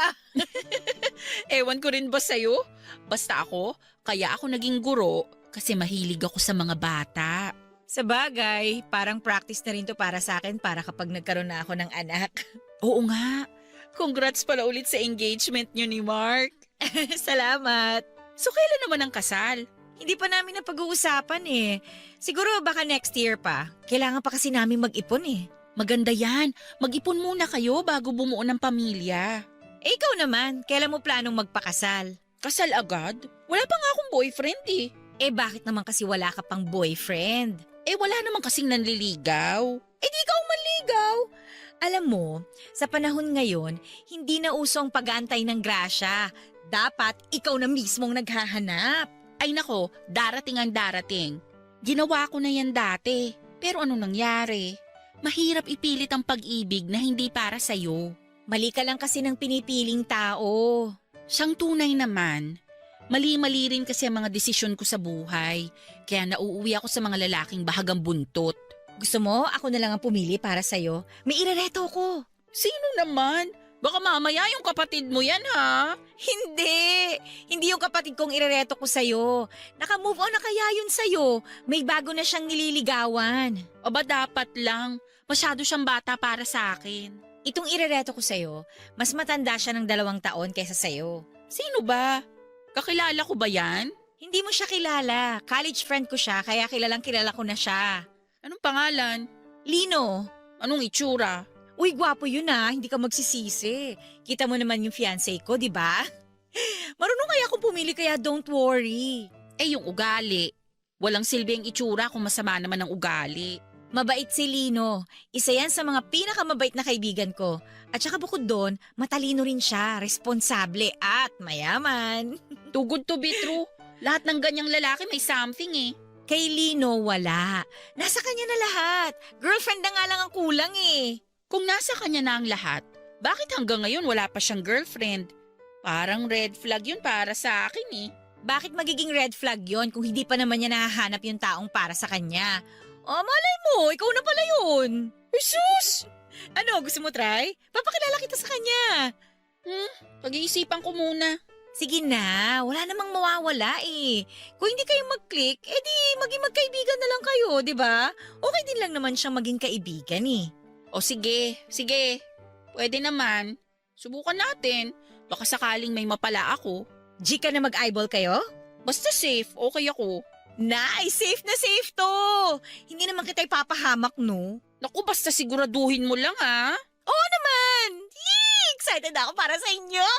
L: Ewan ko rin ba sa'yo? Basta ako, kaya ako naging guro kasi mahilig ako sa mga bata.
K: Sa bagay, parang practice na rin to para sa akin para kapag nagkaroon na ako ng anak.
L: Oo nga. Congrats pala ulit sa engagement niyo ni Mark.
K: Salamat.
L: So kailan naman ang kasal?
K: Hindi pa namin napag-uusapan eh. Siguro baka next year pa. Kailangan pa kasi namin mag-ipon eh.
L: Maganda yan. Mag-ipon muna kayo bago bumuo ng pamilya.
K: Eh ikaw naman, kailan mo planong magpakasal?
L: Kasal agad? Wala pa nga akong boyfriend eh.
K: Eh bakit naman kasi wala ka pang boyfriend?
L: Eh wala naman kasing nanliligaw.
K: Eh di ikaw manligaw. Alam mo, sa panahon ngayon, hindi na uso ang pag-aantay ng grasya. Dapat ikaw na mismong naghahanap.
L: Ay nako, darating ang darating. Ginawa ko na yan dati. Pero ano nangyari? Mahirap ipilit ang pag-ibig na hindi para sa'yo.
K: Mali ka lang kasi ng pinipiling tao.
L: Siyang tunay naman. Mali-mali rin kasi ang mga desisyon ko sa buhay. Kaya nauuwi ako sa mga lalaking bahagang buntot.
K: Gusto mo, ako na lang ang pumili para sa'yo? May irereto ko.
L: Sino naman? Baka mamaya yung kapatid mo yan ha?
K: Hindi! Hindi yung kapatid kong irereto ko sa'yo. Naka-move on na kaya yun sa'yo. May bago na siyang nililigawan.
L: Aba dapat lang. Masyado siyang bata para sa akin.
K: Itong irereto ko sa'yo, mas matanda siya ng 2 taon kaysa sa'yo.
L: Sino ba? Kakilala ko ba yan?
K: Hindi mo siya kilala. College friend ko siya, kaya kilalang kilala ko na siya.
L: Anong pangalan?
K: Lino.
L: Anong itsura?
K: Uy, gwapo yun hindi ka magsisisi. Kita mo naman yung fiancé ko, di ba? Marunong kaya akong pumili kaya don't worry.
L: Eh yung ugali. Walang silbi ang itsura kung masama naman ang ugali.
K: Mabait si Lino. Isa yan sa mga pinakamabait na kaibigan ko. At saka bukod doon, matalino rin siya, responsable at mayaman.
L: Too good to be true. Lahat ng ganyang lalaki may something eh.
K: Kay Lino, wala. Nasa kanya na lahat. Girlfriend na nga lang ang kulang eh.
L: Kung nasa kanya na ang lahat, bakit hanggang ngayon wala pa siyang girlfriend? Parang red flag yun para sa akin eh.
K: Bakit magiging red flag yon kung hindi pa naman niya nahahanap yung taong para sa kanya? Oh, malay mo, ikaw na pala yun. Jesus! Ano, gusto mo try? Papakilala kita sa kanya.
L: Pag-iisipan ko muna.
K: Sige na, wala namang mawawala eh. Kung hindi kayo mag-click, edi maging magkaibigan na lang kayo, di ba? Okay din lang naman siyang maging kaibigan eh.
L: O sige. Pwede naman. Subukan natin. Baka sakaling may mapala ako.
K: G ka na mag-eyeball kayo?
L: Basta safe, okay ako.
K: Nice! Safe na safe to! Hindi naman kita ipapahamak, no?
L: Naku, basta siguraduhin mo lang ha.
K: Oo naman! Yee! Excited ako para sa inyo!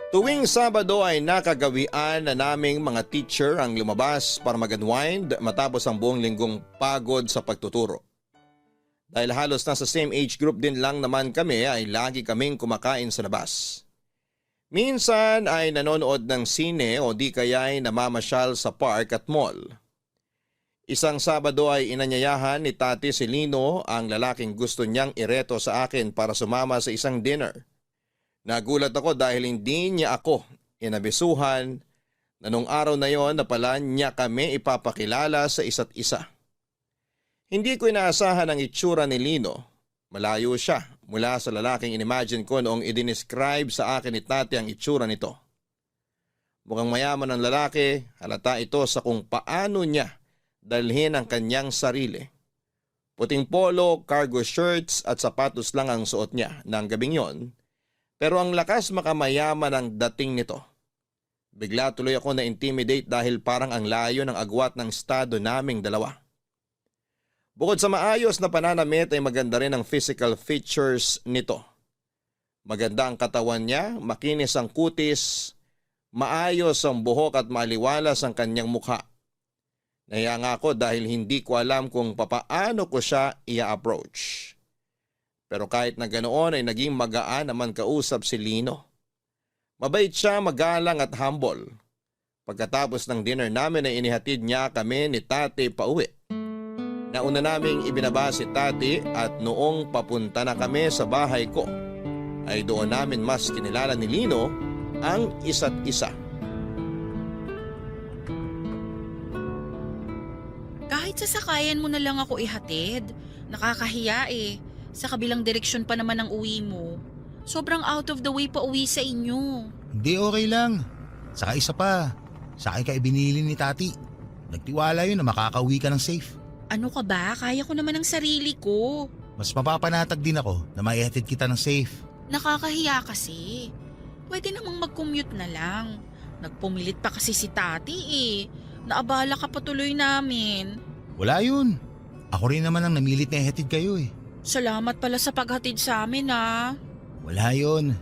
J: Tuwing Sabado ay nakagawian na naming mga teacher ang lumabas para mag-unwind matapos ang buong linggong pagod sa pagtuturo. Dahil halos nasa same age group din lang naman kami ay lagi kaming kumakain sa labas. Minsan ay nanonood ng sine o di kaya ay namamasyal sa park at mall. Isang Sabado ay inanyayahan ni Tati si Lino ang lalaking gusto niyang ireto sa akin para sumama sa isang dinner. Nagulat ako dahil hindi niya ako inabisuhan na nung araw na yon na pala niya kami ipapakilala sa isa't isa. Hindi ko inaasahan ang itsura ni Lino. Malayo siya mula sa lalaking inimagine ko noong idinescribe sa akin ni Tati ang itsura nito. Mukhang mayaman ang lalaki, halata ito sa kung paano niya dalhin ang kanyang sarili. Puting polo, cargo shirts at sapatos lang ang suot niya ng gabing yon. Pero ang lakas makamayaman ang dating nito. Bigla tuloy ako na-intimidate dahil parang ang layo ng agwat ng estado naming dalawa. Bukod sa maayos na pananamit ay maganda rin ang physical features nito. Maganda ang katawan niya, makinis ang kutis, maayos ang buhok at maliwalas ang kanyang mukha. Nahiya nga ako dahil hindi ko alam kung papaano ko siya i-approach. Pero kahit na ganoon ay naging magaan naman kausap si Lino. Mabait siya, magalang at humble. Pagkatapos ng dinner namin ay inihatid niya kami ni Tati pauwi. Nauna naming ibinaba si Tati at noong papunta na kami sa bahay ko, ay doon namin mas kinilala ni Lino ang isa't isa.
L: Kahit sasakayan mo na lang ako ihatid, nakakahiya eh. Sa kabilang direksyon pa naman ang uwi mo. Sobrang out of the way pa uwi sa inyo.
M: Hindi, okay lang. Saka isa pa, sa akin ka ibinili ni Tati. Nagtiwala yun na makakauwi ka ng safe.
L: Ano ka ba? Kaya ko naman ang sarili ko.
M: Mas mapapanatag din ako na maihatid kita ng safe.
L: Nakakahiya kasi. Pwede namang mag-commute na lang. Nagpumilit pa kasi si Tati eh. Naabala ka patuloy namin.
M: Wala yun. Ako rin naman ang namilit na ihatid kayo eh.
L: Salamat pala sa paghatid sa amin ah.
M: Wala yun.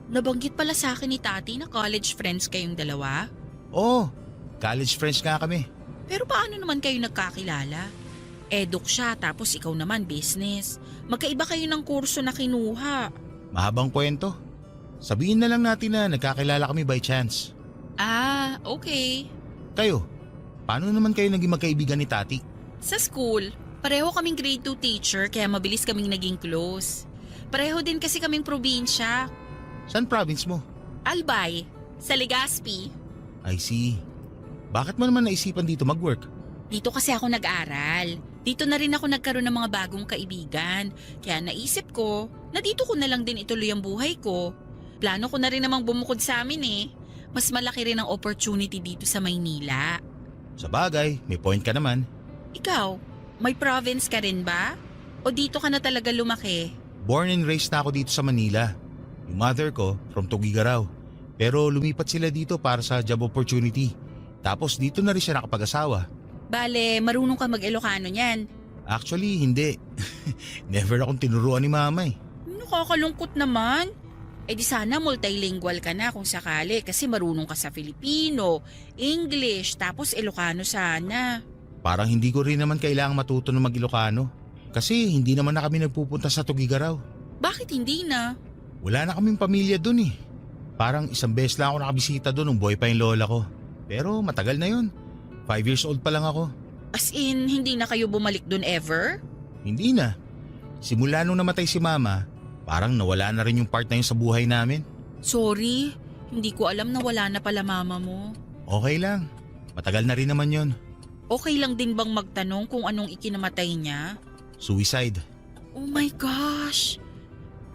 L: Nabanggit pala sa akin ni Tati na college friends kayong dalawa.
M: Oo, college friends nga kami.
L: Pero paano naman kayo nagkakilala? Eduk siya tapos ikaw naman business. Magkaiba kayo ng kurso na kinuha.
M: Mahabang kwento. Sabihin na lang natin na nagkakilala kami by chance.
L: Ah, okay.
M: Kayo, paano naman kayo naging magkaibigan ni Tati?
L: Sa school, pareho kaming grade 2 teacher kaya mabilis kaming naging close. Pareho din kasi kaming probinsya.
M: Saan province mo?
L: Albay, sa Legazpi.
M: I see. Bakit mo naman naisipan dito mag-work?
L: Dito kasi ako nag-aral. Dito na rin ako nagkaroon ng mga bagong kaibigan. Kaya naisip ko na dito ko na lang din ituloy ang buhay ko. Plano ko na rin namang bumukod sa amin eh. Mas malaki rin ang opportunity dito sa Maynila.
M: Sa bagay, may point ka naman.
L: Ikaw, May province ka rin ba? O dito ka na talaga lumaki?
M: Born and raised na ako dito sa Manila. Yung mother ko, from Tugigaraw. Pero lumipat sila dito para sa job opportunity. Tapos dito na rin siya nakapag-asawa.
L: Bale, marunong ka mag-Ilocano niyan.
M: Actually, hindi. Never akong tinuruan ni mama eh.
L: Nakakalungkot naman. Eh di sana multilingual ka na kung sakali kasi marunong ka sa Filipino, English, tapos Ilocano sana.
M: Parang hindi ko rin naman kailangang matuto ng mag-Ilocano. Kasi hindi naman na kami nagpupunta sa Tugigaraw.
L: Bakit hindi na?
M: Wala na kaming pamilya dun eh. Parang isang beses lang ako nakabisita dun nung buhay pa yung lola ko. Pero matagal na yun. 5 years old pa lang ako.
L: As in, hindi na kayo bumalik dun ever?
M: Hindi na. Simula nung namatay si mama, parang nawala na rin yung part na yun sa buhay namin.
L: Sorry, hindi ko alam na wala na pala mama mo.
M: Okay lang. Matagal na rin naman yun.
L: Okay lang din bang magtanong kung anong ikinamatay niya?
M: Suicide.
L: Oh my gosh!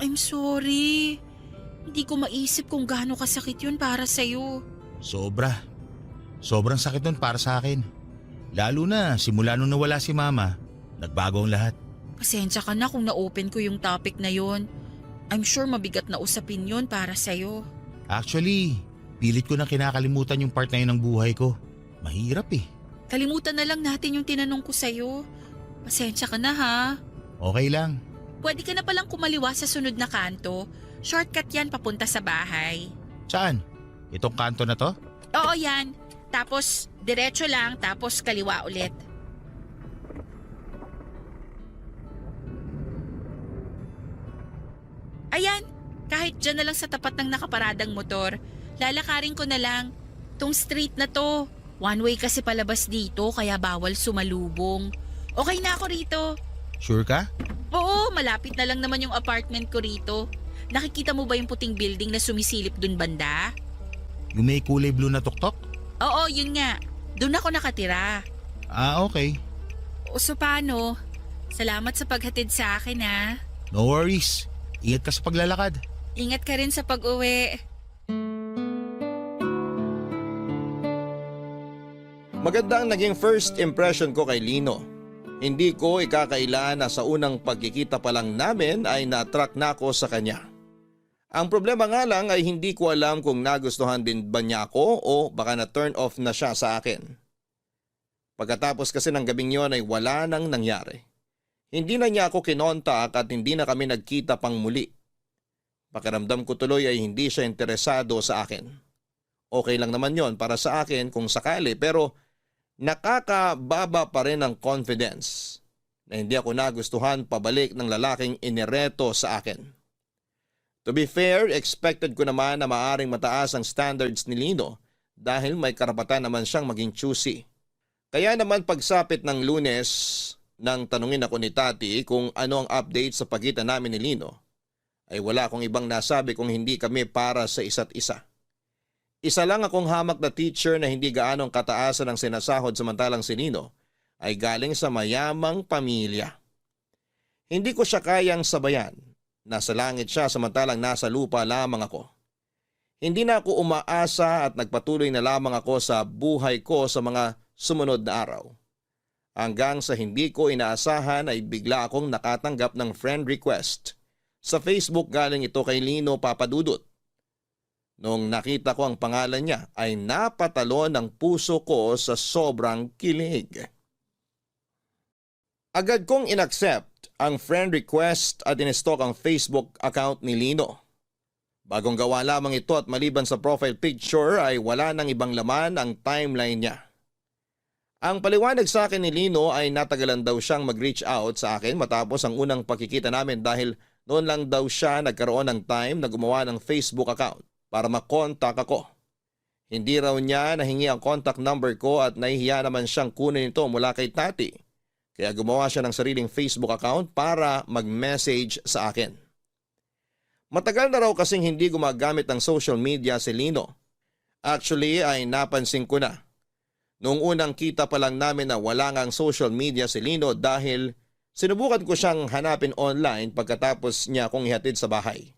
L: I'm sorry. Hindi ko maisip kung gaano kasakit yun para sa'yo.
M: Sobra. Sobrang sakit nun para sa akin. Lalo na simula nung nawala si mama, nagbago ang lahat.
L: Pasensya ka na kung na-open ko yung topic na yun. I'm sure mabigat na usapin yun para sa'yo.
M: Actually, pilit ko na kinakalimutan yung part na yun ng buhay ko. Mahirap eh.
L: Kalimutan na lang natin yung tinanong ko sa'yo. Pasensya ka na ha.
M: Okay lang.
L: Pwede ka na palang kumaliwa sa sunod na kanto. Shortcut yan papunta sa bahay.
M: Saan? Itong kanto na to?
L: Oo yan. Tapos diretso lang tapos kaliwa ulit. Ayan, kahit dyan na lang sa tapat ng nakaparadang motor. Lalakarin ko na lang. Tong street na to. One way kasi palabas dito kaya bawal sumalubong. Okay na ako rito.
M: Sure ka?
L: Oo, malapit na lang naman yung apartment ko rito. Nakikita mo ba yung puting building na sumisilip dun banda?
M: Yung may kulay blue na tuktok?
L: Oo, yun nga. Doon ako nakatira.
M: Ah, okay.
L: O so paano? Salamat sa paghatid sa akin ha.
M: No worries. Ingat ka sa paglalakad.
L: Ingat ka rin sa pag-uwi.
J: Maganda ang naging first impression ko kay Lino. Hindi ko ikakaila na sa unang pagkikita pa lang namin ay na-attract na ako sa kanya. Ang problema nga lang ay hindi ko alam kung nagustuhan din ba niya ako o baka na-turn off na siya sa akin. Pagkatapos kasi ng gabing yon ay wala nang nangyari. Hindi na niya ako kinontak at hindi na kami nagkita pang muli. Pakiramdam ko tuloy ay hindi siya interesado sa akin. Okay lang naman yon para sa akin kung sakali pero nakakababa pa rin ang confidence na hindi ako nagustuhan pabalik ng lalaking inireto sa akin. To be fair, expected ko naman na maaring mataas ang standards ni Lino dahil may karapatan naman siyang maging choosy. Kaya naman pagsapit ng Lunes nang tanungin ako ni Tati kung ano ang update sa pagitan namin ni Lino, ay wala akong ibang nasabi kung hindi kami para sa isa't isa. Isa lang akong hamak na teacher na hindi gaanong kataasan ang sinasahod samantalang si Lino ay galing sa mayamang pamilya. Hindi ko siya kayang sabayan. Nasa langit siya samantalang nasa lupa lamang ako. Hindi na ako umaasa at nagpatuloy na lamang ako sa buhay ko sa mga sumunod na araw. Hanggang sa hindi ko inaasahan ay bigla akong nakatanggap ng friend request. Sa Facebook galing ito kay Lino Papadudut. Nung nakita ko ang pangalan niya ay napatalon ang puso ko sa sobrang kilig. Agad kong inaccept ang friend request at in-stalk ang Facebook account ni Lino. Bagong gawa lamang ito at maliban sa profile picture ay wala nang ibang laman ang timeline niya. Ang paliwanag sa akin ni Lino ay natagalan daw siyang mag-reach out sa akin matapos ang unang pagkikita namin dahil noon lang daw siya nagkaroon ng time na gumawa ng Facebook account para makontak ako. Hindi raw niya nahingi ang contact number ko at nahihiya naman siyang kunin ito mula kay Tati. Kaya gumawa siya ng sariling Facebook account para mag-message sa akin. Matagal na raw kasing hindi gumagamit ng social media si Lino. Actually ay napansin ko na. Noong unang kita pa lang namin na wala ngang social media si Lino dahil sinubukan ko siyang hanapin online pagkatapos niya akong ihatid sa bahay.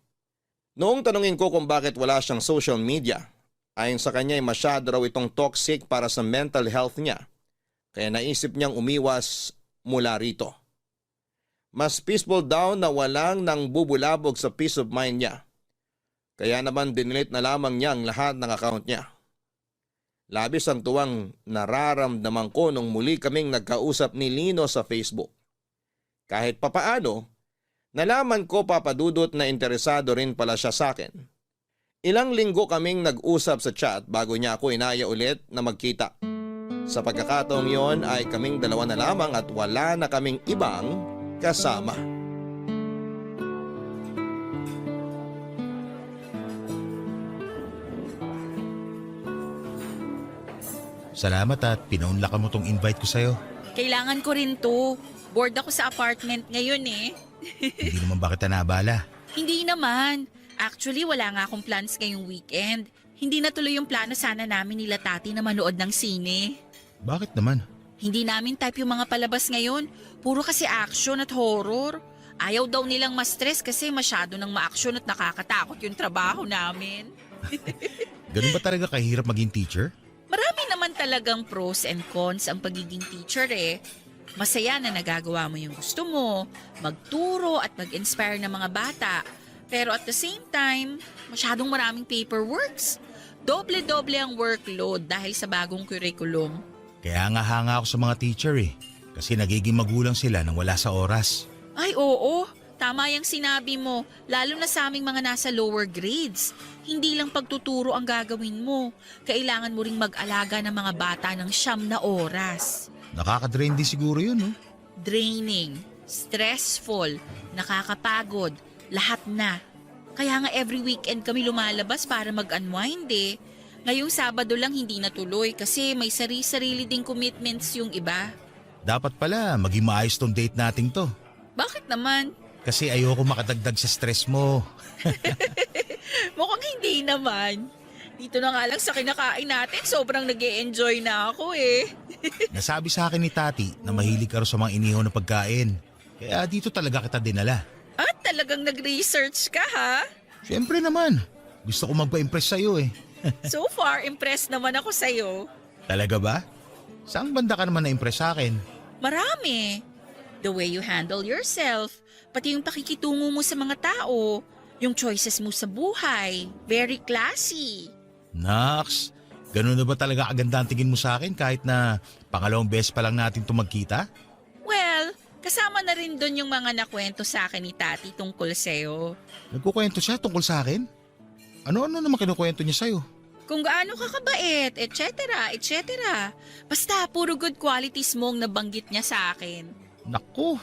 J: Noong tanungin ko kung bakit wala siyang social media, ayon sa kanya ay masyado raw itong toxic para sa mental health niya. Kaya naisip niyang umiwas mula rito. Mas peaceful daw na walang nang bubulabog sa peace of mind niya. Kaya naman dinilit na lamang niya ang lahat ng account niya. Labis ang tuwang nararamdaman ko nung muli kaming nagkausap ni Lino sa Facebook. Kahit papaano, nalaman ko papadudot na interesado rin pala siya sa akin. Ilang linggo kaming nag-usap sa chat bago niya ako inaya ulit na magkita. Sa pagkakataong yon ay kaming dalawa na lamang at wala na kaming ibang kasama.
M: Salamat at pinaunlakan mo tong invite ko sa'yo.
L: Kailangan ko rin to. Bored ako sa apartment ngayon eh.
M: Hindi naman ba kita nabala?
L: Hindi naman. Actually, wala nga akong plans ngayong weekend. Hindi natuloy yung plano sana namin nila Tati na manood ng sine.
M: Bakit naman?
L: Hindi namin type yung mga palabas ngayon. Puro kasi action at horror. Ayaw daw nilang ma-stress kasi masyado nang ma-action at nakakatakot yung trabaho namin.
M: Ganun ba talaga kahirap maging teacher?
L: Marami naman talagang pros and cons ang pagiging teacher eh. Masaya na nagagawa mo yung gusto mo, magturo at mag-inspire ng mga bata. Pero at the same time, masyadong maraming paperworks. Doble-doble ang workload dahil sa bagong curriculum.
M: Kaya nga hanga ako sa mga teacher eh. Kasi nagiging magulang sila nang wala sa oras.
L: Ay oo, tama yung sinabi mo. Lalo na sa aming mga nasa lower grades. Hindi lang pagtuturo ang gagawin mo. Kailangan mo ring mag-alaga ng mga bata ng 9 na oras.
M: Nakaka-drain din siguro yun, no?
L: Draining, stressful, nakakapagod, lahat na. Kaya nga every weekend kami lumalabas para mag-unwind eh. Ngayong Sabado lang hindi natuloy kasi may sarili-sarili ding commitments yung iba.
M: Dapat pala maging maayos tong date nating to.
L: Bakit naman?
M: Kasi ayoko makadagdag sa stress mo.
L: Mukhang hindi naman. Dito na nga lang sa kinakain natin, sobrang nag-e-enjoy na ako eh.
M: Nasabi sa akin ni Tati na mahilig ka rin sa mga inihaw na pagkain. Kaya dito talaga kita dinala.
L: At talagang nag-research ka ha?
M: Siyempre naman. Gusto ko magpa-impress sa'yo eh.
L: So far, impressed naman ako sa'yo.
M: Talaga ba? Saan banda ka naman na-impress sa akin?
L: Marami. The way you handle yourself, pati yung pakikitungo mo sa mga tao, yung choices mo sa buhay, very classy.
M: Naks, ganun na ba talaga kaganda ang tingin mo sa akin kahit na pangalawang beses pa lang natin ito magkita?
L: Well, kasama na rin doon yung mga nakwento sa akin ni Tati tungkol sa'yo.
M: Nagkukwento siya tungkol sa akin? Ano-ano naman kinukwento niya sa'yo?
L: Kung gaano ka kabait, etc., etc. Basta puro good qualities mong nabanggit niya sa akin.
M: Naku,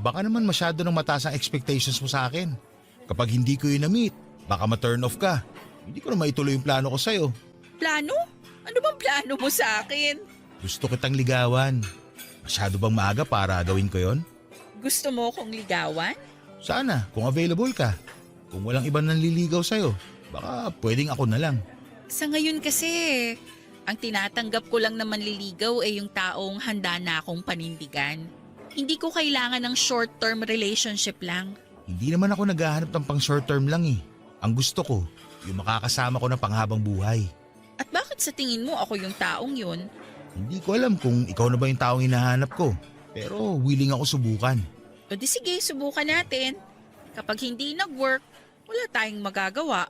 M: baka naman masyado ng mataas ang expectations mo sa akin. Kapag hindi ko yun na-meet, baka ma-turn off ka. Hindi ko na maituloy yung plano ko sa'yo.
L: Plano? Ano bang plano mo sa akin?
M: Gusto kitang ligawan. Masyado bang maaga para gawin ko yon?
L: Gusto mo kong ligawan?
M: Sana, kung available ka. Kung walang ibang nanliligaw sa'yo, baka pwedeng ako na lang.
L: Sa ngayon kasi, ang tinatanggap ko lang na manliligaw ay yung taong handa na akong panindigan. Hindi ko kailangan ng short-term relationship lang.
M: Hindi naman ako naghahanap ng pang short term lang eh. Ang gusto ko, yung makakasama ko na panghabang buhay.
L: At bakit sa tingin mo ako yung taong yun?
M: Hindi ko alam kung ikaw na ba yung taong hinahanap ko. Pero willing ako subukan.
L: O di sige, subukan natin. Kapag hindi nag-work, wala tayong magagawa.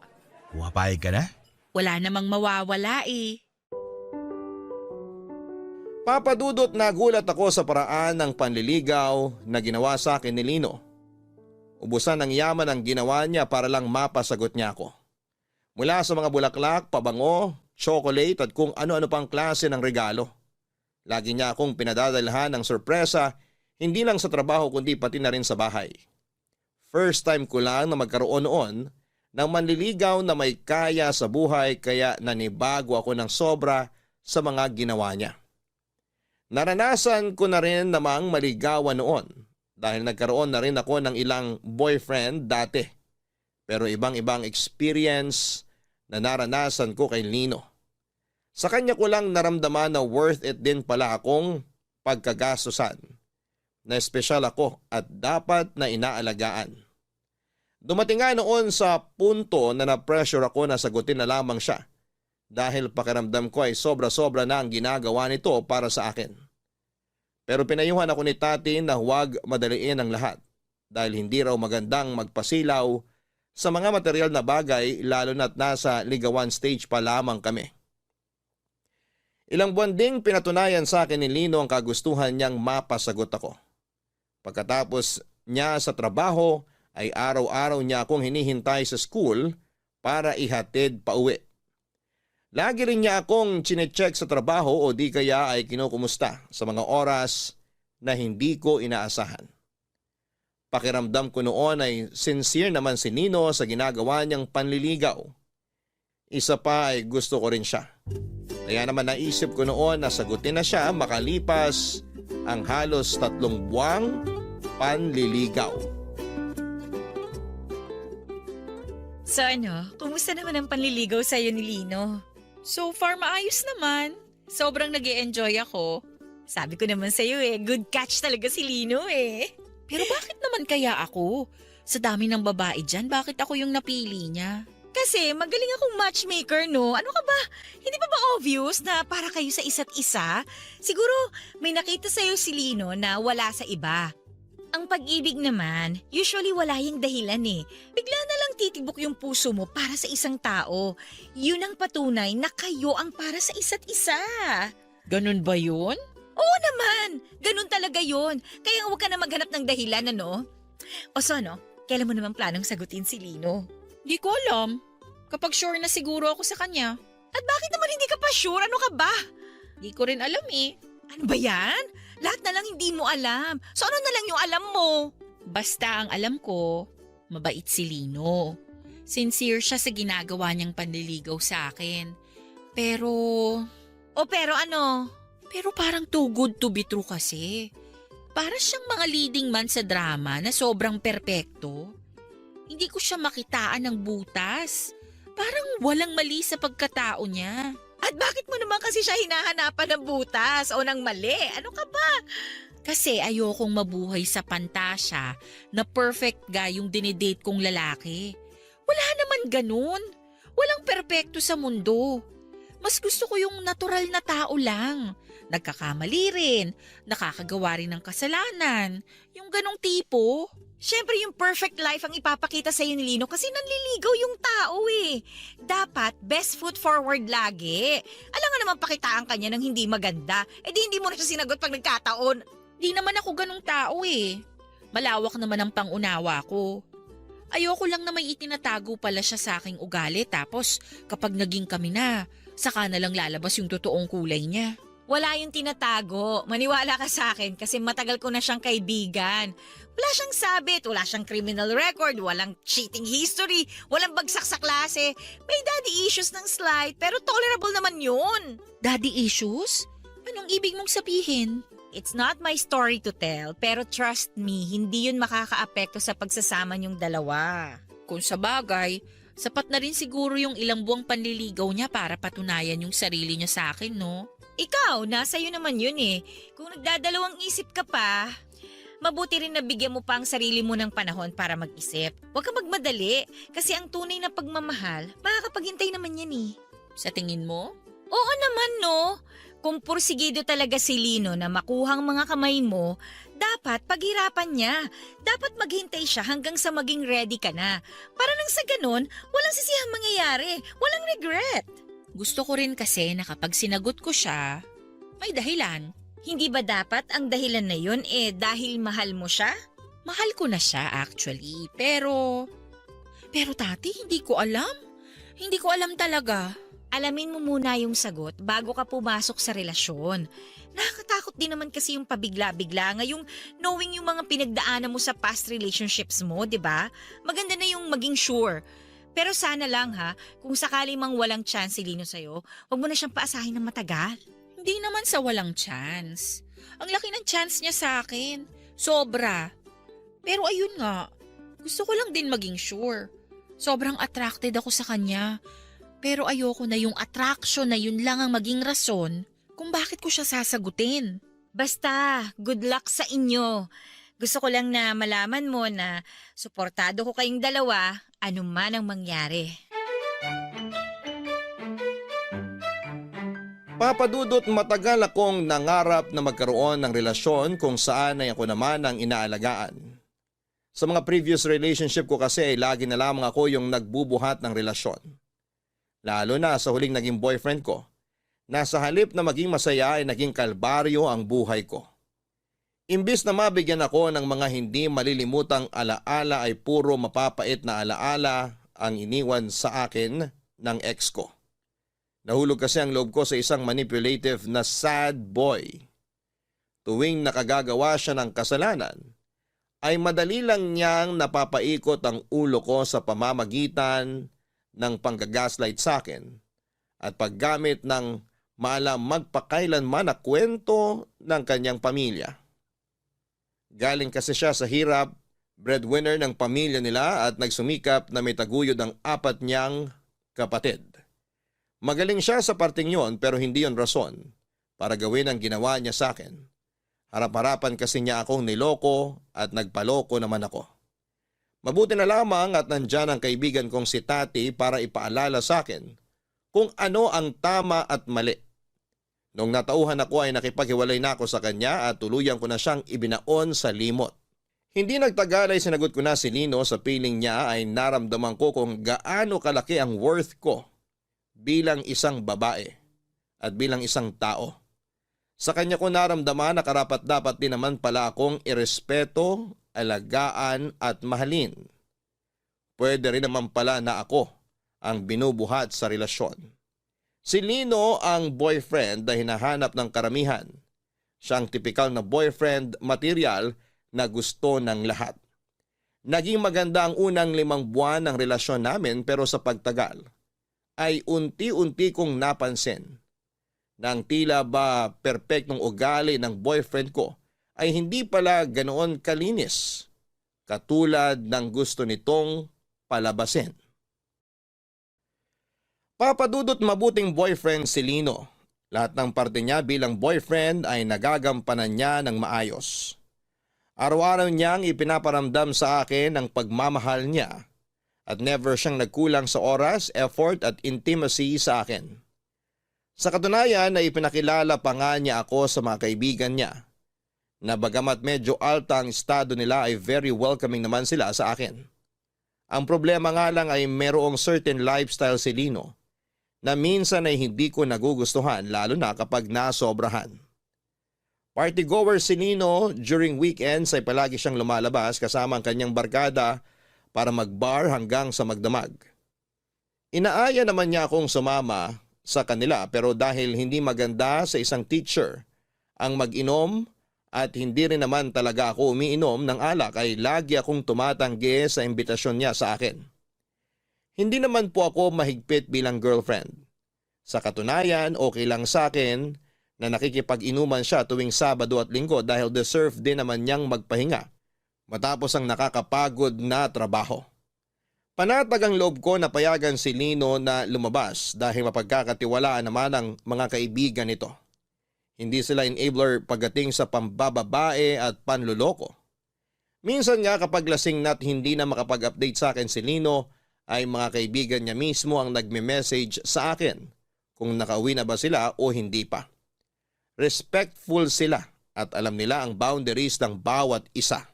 M: Pumapayag ka na?
L: Wala namang mawawala eh.
J: Papadudot nagulat ako sa paraan ng panliligaw na ginawa sa akin ni Lino. Ubusan ng yaman ang ginawa niya para lang mapasagot niya ako. Mula sa mga bulaklak, pabango, chocolate at kung ano-ano pang klase ng regalo. Lagi niya akong pinadadalhan ng sorpresa, hindi lang sa trabaho kundi pati na rin sa bahay. First time ko lang na magkaroon noon ng manliligaw na may kaya sa buhay kaya nanibago ako ng sobra sa mga ginawa niya. Naranasan ko na rin namang maligawan noon dahil nagkaroon na rin ako ng ilang boyfriend dati. Pero ibang-ibang experience na naranasan ko kay Lino. Sa kanya ko lang naramdaman na worth it din pala akong pagkagastusan. Na espesyal ako at dapat na inaalagaan. Dumating nga noon sa punto na na-pressure ako na sagutin na lamang siya. Dahil pakiramdam ko ay sobra-sobra na ang ginagawa nito para sa akin. Pero pinayuhan ako ni Tati na huwag madaliin ang lahat dahil hindi raw magandang magpasilaw sa mga material na bagay lalo na't nasa ligawan stage pa lamang kami. Ilang buwan ding pinatunayan sa akin ni Lino ang kagustuhan niyang mapasagot ako. Pagkatapos niya sa trabaho ay araw-araw niya akong hinihintay sa school para ihatid pa uwi. Lagi rin niya akong chinecheck sa trabaho o di kaya ay kinukumusta sa mga oras na hindi ko inaasahan. Pakiramdam ko noon ay sincere naman si Nino sa ginagawa niyang panliligaw. Isa pa ay gusto ko rin siya. Kaya naman naisip ko noon na sagutin na siya makalipas ang halos 3 buwang panliligaw.
K: So kumusta naman ang panliligaw sa'yo ni Lino?
L: So far, maayos naman. Sobrang nag-e-enjoy ako.
K: Sabi ko naman sa'yo good catch talaga si Lino
L: Pero bakit naman kaya ako? Sa dami ng babae dyan, bakit ako yung napili niya?
K: Kasi magaling akong matchmaker, no? Ano ka ba? Hindi pa ba obvious na para kayo sa isa't isa? Siguro may nakita sa'yo si Lino na wala sa iba. Ang pag-ibig naman, usually wala yung dahilan Bigla na lang titibok yung puso mo para sa isang tao. Yun ang patunay na kayo ang para sa isa't isa.
L: Ganun ba yun?
K: Oo naman, ganun talaga yun. Kaya huwag ka na maghanap ng dahilan, O so, kailan mo naman planong sagutin si Lino?
L: Di ko alam. Kapag sure na siguro ako sa kanya.
K: At bakit naman hindi ka pa sure? Ano ka ba?
L: Di ko rin alam
K: Ano ba yan? Lahat na lang hindi mo alam. So ano na lang yung alam mo?
L: Basta ang alam ko, mabait si Lino. Sincere siya sa ginagawa niyang panliligaw sa akin. Pero...
K: pero ano?
L: Pero parang too good to be true kasi. Para siyang mga leading man sa drama na sobrang perpekto. Hindi ko siya makitaan ng butas. Parang walang mali sa pagkatao niya.
K: At bakit mo naman kasi siya hinahanapan ng butas o ng mali? Ano ka ba?
L: Kasi ayokong mabuhay sa pantasya na perfect guy yung dinidate kong lalaki. Wala naman ganun. Walang perpekto sa mundo. Mas gusto ko yung natural na tao lang. Nagkakamali rin, nakakagawa rin ng kasalanan. Yung ganong tipo.
K: Siyempre yung perfect life ang ipapakita sa'yo ni Lino kasi nanliligaw yung tao Dapat best foot forward lagi. Alam nga naman pakitaan kanya ng hindi maganda. Di hindi mo na siya sinagot pag nagkataon.
L: Di naman ako ganong tao Malawak naman ang pangunawa ko. Ayoko lang na may itinatago pala siya sa aking ugali tapos kapag naging kami na, saka na lang lalabas yung totoong kulay niya.
K: Wala yung tinatago. Maniwala ka sa akin kasi matagal ko na siyang kaibigan. Wala siyang sabit, wala siyang criminal record, walang cheating history, walang bagsak sa klase. May daddy issues ng slight pero tolerable naman yun.
L: Daddy issues? Anong ibig mong sabihin?
K: It's not my story to tell pero trust me, hindi yun makakaapekto sa pagsasama niyong dalawa.
L: Kung sa bagay, sapat na rin siguro yung ilang buwang panliligaw niya para patunayan yung sarili niya sa akin, no?
K: Ikaw, nasa iyo naman yun Kung nagdadalawang isip ka pa, mabuti rin na bigyan mo pa ang sarili mo ng panahon para mag-isip. Huwag ka magmadali kasi ang tunay na pagmamahal, makakapaghintay naman yan
L: Sa tingin mo?
K: Oo naman Kung pursigido talaga si Lino na makuhang mga kamay mo, dapat paghirapan niya. Dapat maghintay siya hanggang sa maging ready ka na. Para nang sa ganun, walang sisihang mangyayari, walang regret.
L: Gusto ko rin kasi na kapag sinagot ko siya, may dahilan.
K: Hindi ba dapat ang dahilan na yun dahil mahal mo siya?
L: Mahal ko na siya actually, pero tati, hindi ko alam. Hindi ko alam talaga.
K: Alamin mo muna yung sagot bago ka pumasok sa relasyon. Nakakatakot din naman kasi yung pabigla-bigla ngayong knowing yung mga pinagdaanan mo sa past relationships mo, 'di ba? Maganda na yung maging sure. Pero sana lang kung sakali mang walang chance si Lino sa'yo, huwag mo na siyang paasahin ng matagal.
L: Hindi naman sa walang chance. Ang laki ng chance niya sa akin. Sobra. Pero ayun nga, gusto ko lang din maging sure. Sobrang attracted ako sa kanya. Pero ayoko na yung attraction na yun lang ang maging rason kung bakit ko siya sasagutin.
K: Basta, good luck sa inyo. Gusto ko lang na malaman mo na suportado ko kayong dalawa, anuman ang mangyari.
J: Papadudot matagal akong nangarap na magkaroon ng relasyon kung saan ay ako naman ang inaalagaan. Sa mga previous relationship ko kasi ay lagi na lamang ako yung nagbubuhat ng relasyon. Lalo na sa huling naging boyfriend ko, na sa halip na maging masaya ay naging kalbaryo ang buhay ko. Imbis na mabigyan ako ng mga hindi malilimutang alaala ay puro mapapait na alaala ang iniwan sa akin ng ex ko. Nahulog kasi ang loob ko sa isang manipulative na sad boy. Tuwing nakagagawa siya ng kasalanan, ay madali lang niyang napapaikot ang ulo ko sa pamamagitan ng panggagaslight sa akin at paggamit ng maalam magpakailanman na kwento ng kanyang pamilya. Galing kasi siya sa hirap, breadwinner ng pamilya nila at nagsumikap na may taguyod ang 4 niyang kapatid. Magaling siya sa parting yon pero hindi yon rason para gawin ang ginawa niya sa akin. Harap-harapan kasi niya akong niloko at nagpaloko naman ako. Mabuti na lamang at nandyan ang kaibigan kong si Tati para ipaalala sa akin kung ano ang tama at mali. Nung natauhan ako ay nakipaghiwalay na ako sa kanya at tuluyan ko na siyang ibinaon sa limot. Hindi nagtagal ay sinagot ko na si Lino sa piling niya ay naramdaman ko kung gaano kalaki ang worth ko bilang isang babae at bilang isang tao. Sa kanya ko naramdaman na karapat-dapat din naman pala akong irespeto, alagaan at mahalin. Pwede rin naman pala na ako ang binubuhat sa relasyon. Si Lino ang boyfriend na hinahanap ng karamihan. Siya ang tipikal na boyfriend material na gusto ng lahat. Naging maganda ang unang 5 buwan ng relasyon namin pero sa pagtagal ay unti-unti kong napansin na ang tila ba perpektong ugali ng boyfriend ko ay hindi pala ganoon kalinis katulad ng gusto nitong palabasin. Papadudot mabuting boyfriend si Lino. Lahat ng parte niya bilang boyfriend ay nagagampanan niya ng maayos. Araw-araw niyang ipinaparamdam sa akin ang pagmamahal niya at never siyang nagkulang sa oras, effort at intimacy sa akin. Sa katunayan ay ipinakilala pa nga niya ako sa mga kaibigan niya na bagamat medyo alta ang estado nila ay very welcoming naman sila sa akin. Ang problema nga lang ay merong certain lifestyle si Lino na minsan ay hindi ko nagugustuhan lalo na kapag nasobrahan. Party goer si Lino, during weekends ay palagi siyang lumalabas kasama ang kanyang barkada para magbar hanggang sa magdamag. Inaaya naman niya akong sumama sa kanila pero dahil hindi maganda sa isang teacher ang mag-inom at hindi rin naman talaga ako umiinom ng alak ay lagi akong tumatanggi sa imbitasyon niya sa akin. Hindi naman po ako mahigpit bilang girlfriend. Sa katunayan, okay lang sa akin na nakikipag-inuman siya tuwing Sabado at Linggo dahil deserve din naman niyang magpahinga matapos ang nakakapagod na trabaho. Panatag ang loob ko na payagan si Lino na lumabas dahil mapagkakatiwalaan naman ang mga kaibigan nito. Hindi sila enabler pagdating sa pambababae at panluloko. Minsan nga kapag lasing na't hindi na makapag-update sa akin si Lino ay mga kaibigan niya mismo ang nagme-message sa akin kung nakauwi na ba sila o hindi pa. Respectful sila at alam nila ang boundaries ng bawat isa.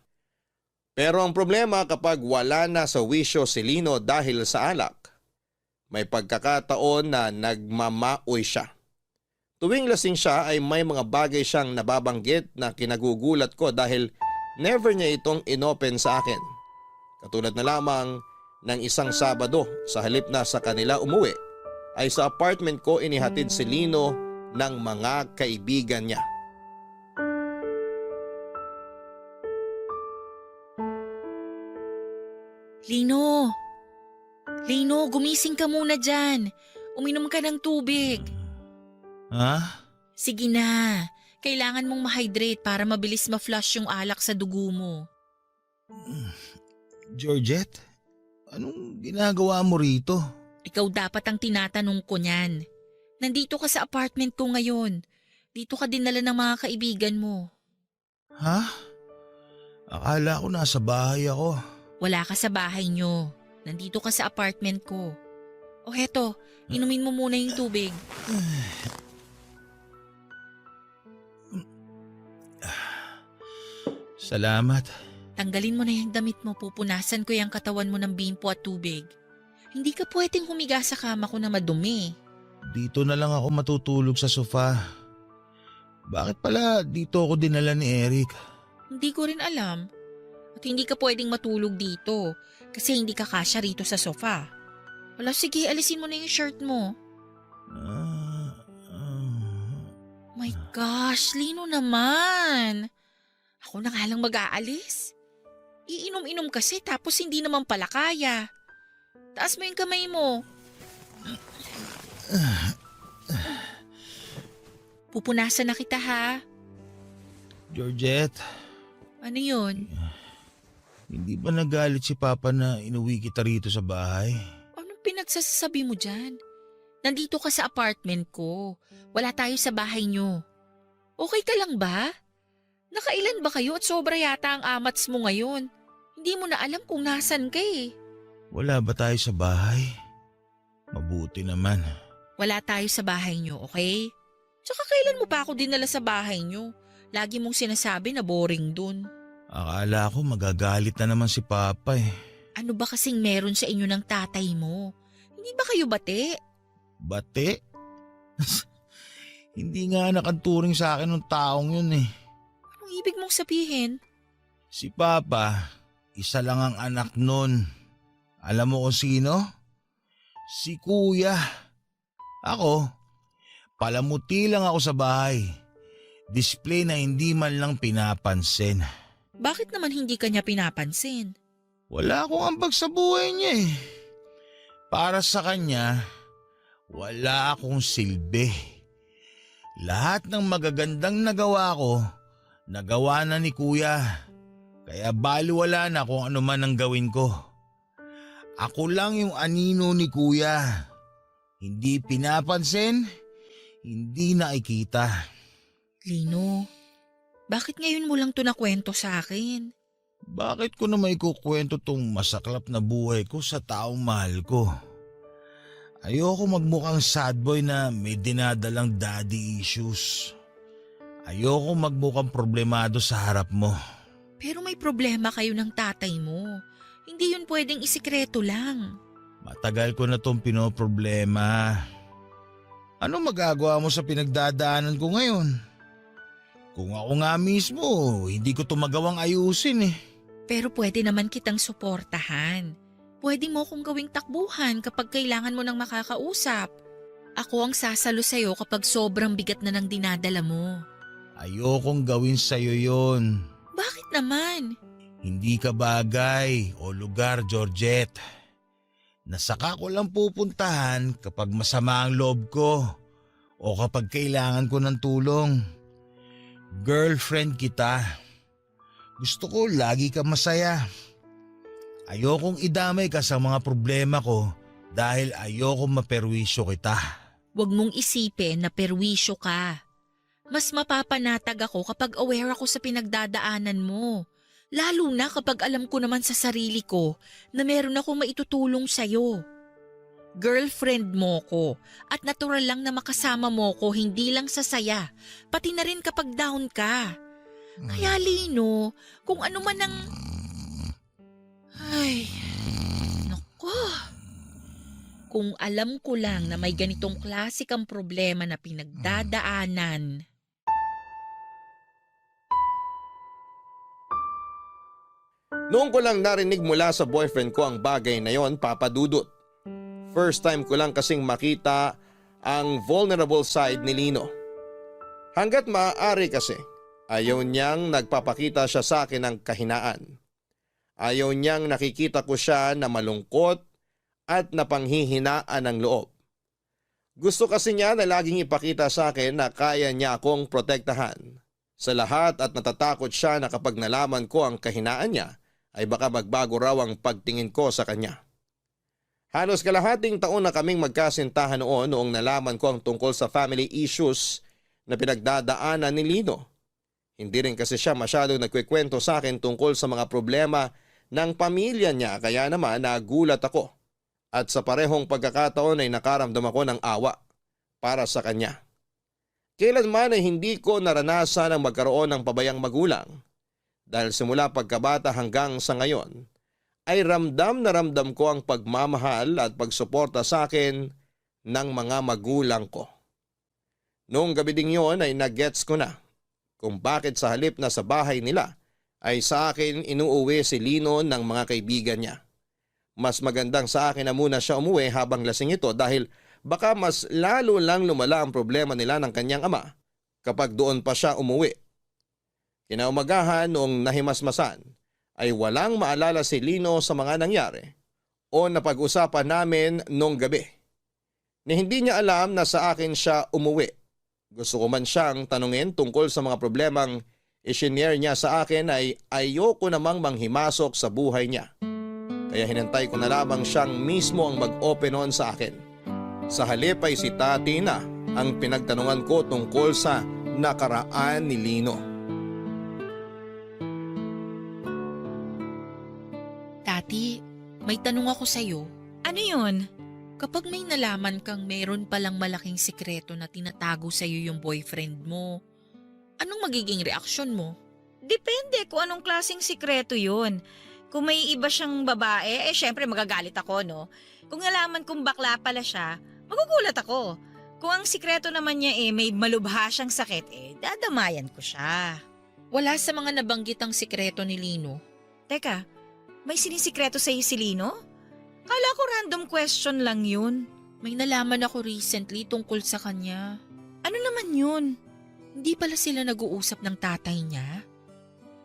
J: Pero ang problema kapag wala na sa wisyo si Lino dahil sa alak, may pagkakataon na nagmamaoy siya. Tuwing lasing siya ay may mga bagay siyang nababanggit na kinagugulat ko dahil never niya itong inopen sa akin. Katulad na lamang ng isang Sabado sa halip na sa kanila umuwi, ay sa apartment ko inihatid si Lino ng mga kaibigan niya.
L: Lino! Lino, gumising ka muna dyan. Uminom ka ng tubig.
M: Ha?
L: Sige na. Kailangan mong ma-hydrate para mabilis ma-flush yung alak sa dugo mo.
M: Georgette, anong ginagawa mo rito?
L: Ikaw dapat ang tinatanong ko niyan. Nandito ka sa apartment ko ngayon. Dito ka dinala ng mga kaibigan mo.
M: Ha? Akala ko nasa bahay ako.
L: Wala ka sa bahay nyo. Nandito ka sa apartment ko. O heto, inumin mo muna yung tubig.
M: Salamat.
L: Tanggalin mo na yung damit mo, pupunasan ko yung katawan mo ng bimpo at tubig. Hindi ka pwedeng humiga sa kama ko na madumi.
M: Dito na lang ako matutulog sa sofa. Bakit pala dito ako dinala ni Eric?
L: Hindi ko rin alam. At hindi ka pwedeng matulog dito kasi hindi ka kasya rito sa sofa. Wala, sige, alisin mo na yung shirt mo. My gosh, Lino naman. Ako na nga lang mag-aalis. Iinom-inom kasi tapos hindi naman pala kaya. Taas mo yung kamay mo. Pupunasan na kita ha.
M: Georgette,
L: Ano yun?
M: hindi ba nagalit si Papa na inuwi kita rito sa bahay?
L: Anong pinagsasabi mo dyan? Nandito ka sa apartment ko. Wala tayo sa bahay nyo. Okay ka lang ba? Nakailan ba kayo at sobra yata ang amats mo ngayon? Hindi mo na alam kung nasan ka eh.
M: Wala ba tayo sa bahay? Mabuti naman.
L: Wala tayo sa bahay nyo, okay? Tsaka kailan mo pa ako dinala sa bahay nyo? Lagi mong sinasabi na boring dun.
M: Akala ko magagalit na naman si Papa eh.
L: Ano ba kasing meron sa inyo ng tatay mo? Hindi ba kayo bate?
M: Bate? Hindi nga nakanturing sa akin ng taong yun eh.
L: Anong ibig mong sabihin?
M: Si Papa, isa lang ang anak nun. Alam mo kung sino? Si Kuya. Ako, palamuti lang ako sa bahay. Display na hindi man lang pinapansin.
L: Bakit naman hindi ka niya pinapansin?
M: Wala akong ambag sa buhay niya eh. Para sa kanya, wala akong silbi. Lahat ng magagandang nagawa ko, nagawa na ni Kuya. Kaya baliwala na kung ano man ang gawin ko. Ako lang yung anino ni Kuya. Hindi pinapansin, hindi nakikita.
L: Lino, bakit ngayon mo lang to nakwento sa akin?
M: Bakit ko na may kukwento tong masaklap na buhay ko sa taong mahal ko? Ayoko magmukhang sad boy na may dinadalang daddy issues. Ayoko magmukhang problemado sa harap mo.
L: Pero may problema kayo ng tatay mo. Hindi yun pwedeng isikreto lang.
M: Matagal ko na tong pinoproblema. Ano magagawa mo sa pinagdadaanan ko ngayon? Kung ako nga mismo, hindi ko to magawang ayusin eh.
L: Pero pwede naman kitang suportahan. Pwede mo kong gawing takbuhan kapag kailangan mo ng makakausap. Ako ang sasalo sa'yo kapag sobrang bigat na ng dinadala mo.
M: Ayokong gawin sa'yo yon.
L: Bakit naman?
M: Hindi ka bagay o lugar, Georgette. Nasaka ko lang pupuntahan kapag masama ang loob ko o kapag kailangan ko ng tulong. Girlfriend kita. Gusto ko lagi ka masaya. Ayokong idamay ka sa mga problema ko dahil ayokong maperwisyo kita.
L: Huwag mong isipin na perwisyo ka. Mas mapapanatag ako kapag aware ako sa pinagdadaanan mo. Lalo na kapag alam ko naman sa sarili ko na meron akong maitutulong sa'yo. Girlfriend mo ko at natural lang na makasama mo ko hindi lang sa saya, pati na rin kapag down ka. Kaya Lino, kung ano man ang... Ay, naku. Kung alam ko lang na may ganitong klasikang problema na pinagdadaanan.
J: Noong ko lang narinig mula sa boyfriend ko ang bagay na yon, Papa Dudut. First time ko lang kasing makita ang vulnerable side ni Lino. Hanggat maaari kasi, ayaw niyang nagpapakita siya sa akin ng kahinaan. Ayaw niyang nakikita ko siya na malungkot at napanghihinaan ng loob. Gusto kasi niya na laging ipakita sa akin na kaya niya akong protektahan sa lahat at natatakot siya na kapag nalaman ko ang kahinaan niya ay baka magbago raw ang pagtingin ko sa kanya. Halos kalahating taon na kaming magkasintahan noong nalaman ko ang tungkol sa family issues na pinagdadaanan ni Lino. Hindi rin kasi siya masyadong nagkikwento sa akin tungkol sa mga problema ng pamilya niya kaya naman nagulat ako. At sa parehong pagkakataon ay nakaramdam ako ng awa para sa kanya. Kailanman ay hindi ko naranasan ang magkaroon ng pabayang magulang Dahil simula pagkabata hanggang sa ngayon, ay ramdam na ramdam ko ang pagmamahal at pagsuporta sa akin ng mga magulang ko. Noong gabi ding yon ay nag-gets ko na kung bakit sa halip na sa bahay nila ay sa akin inuuwi si Lino ng mga kaibigan niya. Mas magandang sa akin na muna siya umuwi habang lasing ito dahil baka mas lalo lang lumala ang problema nila ng kanyang ama kapag doon pa siya umuwi. Kinaumagahan noong nahimasmasan ay walang maalala si Lino sa mga nangyari o napag-usapan namin noong gabi. Ni hindi niya alam na sa akin siya umuwi. Gusto ko man siyang tanungin tungkol sa mga problemang isinare niya sa akin ay ayoko namang manghimasok sa buhay niya. Kaya hinantay ko na lamang siyang mismo ang mag-open on sa akin. Sa halip ay si Tati na ang pinagtanungan ko tungkol sa nakaraan ni Lino.
L: Tati, may tanong ako sa'yo.
K: Ano yun?
L: Kapag may nalaman kang meron palang malaking sikreto na tinatago sa'yo yung boyfriend mo, anong magiging reaksyon mo?
K: Depende kung anong klaseng sikreto yun. Kung may iba siyang babae, syempre magagalit ako, no? Kung nalaman kong bakla pala siya, magugulat ako. Kung ang sikreto naman niya may malubha siyang sakit, dadamayan ko siya.
L: Wala sa mga nabanggit ang sikreto ni Lino.
K: Teka, may sinisikreto sa'yo si Lino? Kala ko random question lang yun.
L: May nalaman ako recently tungkol sa kanya.
K: Ano naman yun?
L: Hindi pala sila nag-uusap ng tatay niya?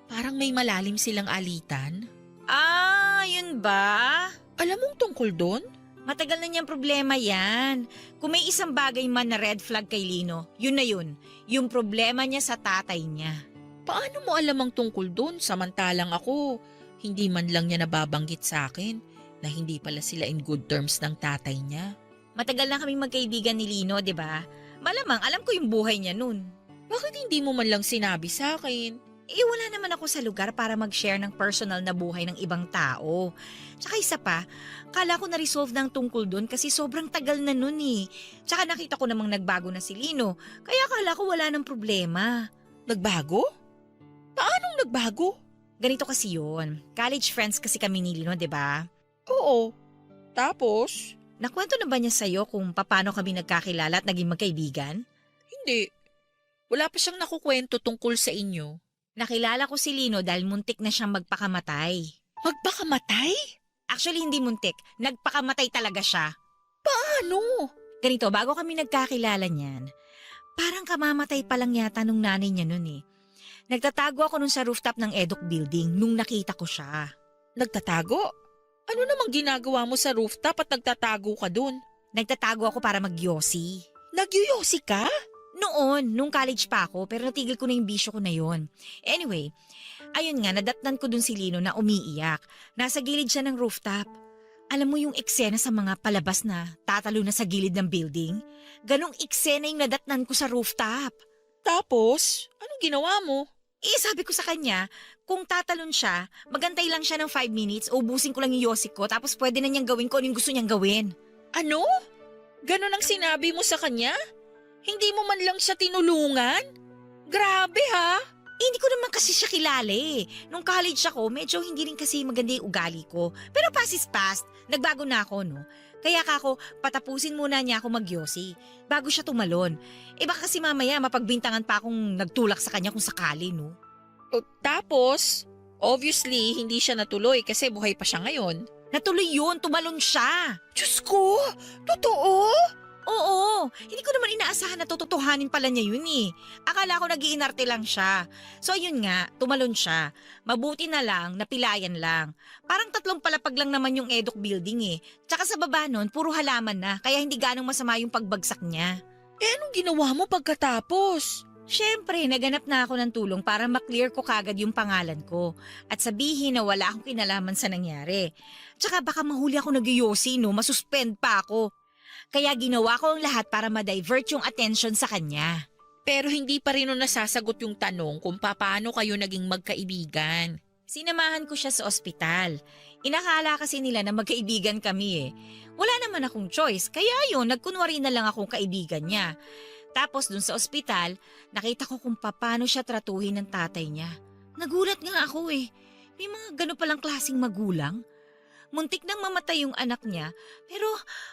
L: Parang may malalim silang alitan?
K: Ah, yun ba?
L: Alam mong tungkol doon?
K: Matagal na niyang problema yan. Kung may isang bagay man na red flag kay Lino, yun na yun. Yung problema niya sa tatay niya.
L: Paano mo alam ang tungkol doon samantalang ako, hindi man lang niya nababanggit sa akin na hindi pala sila in good terms ng tatay niya?
K: Matagal na kaming magkaibigan ni Lino, di ba? Malamang alam ko yung buhay niya nun.
L: Bakit hindi mo man lang sinabi sa akin?
K: Wala naman ako sa lugar para mag-share ng personal na buhay ng ibang tao. Tsaka isa pa, kala ko na-resolve ng tungkol doon kasi sobrang tagal na nun eh. Tsaka nakita ko namang nagbago na si Lino, kaya kala ko wala ng problema.
L: Nagbago? Paanong nagbago?
K: Ganito kasi yun. College friends kasi kami ni Lino, di ba?
L: Oo. Tapos?
K: Nakwento na ba niya sa'yo kung paano kami nagkakilala at naging magkaibigan?
L: Hindi. Wala pa siyang nakukwento tungkol sa inyo.
K: Nakilala ko si Lino dahil muntik na siyang magpakamatay.
L: Magpakamatay?
K: Actually, hindi muntik. Nagpakamatay talaga siya.
L: Paano?
K: Ganito, bago kami nagkakilala niyan, parang kamamatay pa lang yata nung nanay niya nun eh. Nagtatago ako nun sa rooftop ng Eduk Building nung nakita ko siya.
L: Nagtatago? Ano namang ginagawa mo sa rooftop at nagtatago ka dun?
K: Nagtatago ako para magyosi.
L: Nagyoyosi ka?
K: Noon, nung college pa ako, pero natigil ko na yung bisyo ko na yon. Anyway, ayun nga, nadatnan ko dun si Lino na umiiyak. Nasa gilid siya ng rooftop. Alam mo yung eksena sa mga palabas na tatalo na sa gilid ng building? Ganong eksena yung nadatnan ko sa rooftop.
L: Tapos, anong ginawa mo?
K: Sabi ko sa kanya, kung tatalon siya, magantay lang siya ng 5 minutes, ubusin ko lang yung yosi ko, tapos pwede na niyang gawin ko anong gusto niyang gawin.
L: Ano? Ganon ang sinabi mo sa kanya? Hindi mo man lang siya tinulungan? Grabe ha?
K: Hindi ko naman kasi siya kilala eh. Nung college ako, medyo hindi rin kasi maganda yung ugali ko. Pero past is past, nagbago na ako no. Kaya kako, patapusin muna niya ako magyosi bago siya tumalon. Baka kasi mamaya mapagbintangan pa akong nagtulak sa kanya kung sakali no.
L: Tapos, obviously hindi siya natuloy kasi buhay pa siya ngayon.
K: Natuloy yun, tumalon siya.
L: Diyos ko, totoo?
K: Oo, hindi ko naman inaasahan na tototohanin pala niya yun eh. Akala ko nag-iinarte lang siya. So ayun nga, tumalon siya. Mabuti na lang, napilayan lang. Parang 3 palapag lang naman yung Eduk Building eh. Tsaka sa baba nun, puro halaman na, kaya hindi ganong masama yung pagbagsak niya.
L: Anong ginawa mo pagkatapos?
K: Siyempre, naganap na ako ng tulong para maklear ko kagad yung pangalan ko at sabihin na wala akong kinalaman sa nangyari. Tsaka baka mahuli ako nag-yosi no, masuspend pa ako. Kaya ginawa ko ang lahat para ma-divert yung attention sa kanya.
L: Pero hindi pa rin nasasagot yung tanong kung paano kayo naging magkaibigan.
K: Sinamahan ko siya sa ospital. Inakala kasi nila na magkaibigan kami eh. Wala naman akong choice, kaya yun, nagkunwari na lang akong kaibigan niya. Tapos dun sa ospital, nakita ko kung paano siya tratuhin ng tatay niya. Nagulat nga ako eh. May mga gano palang klaseng magulang. Muntik nang mamatay yung anak niya, pero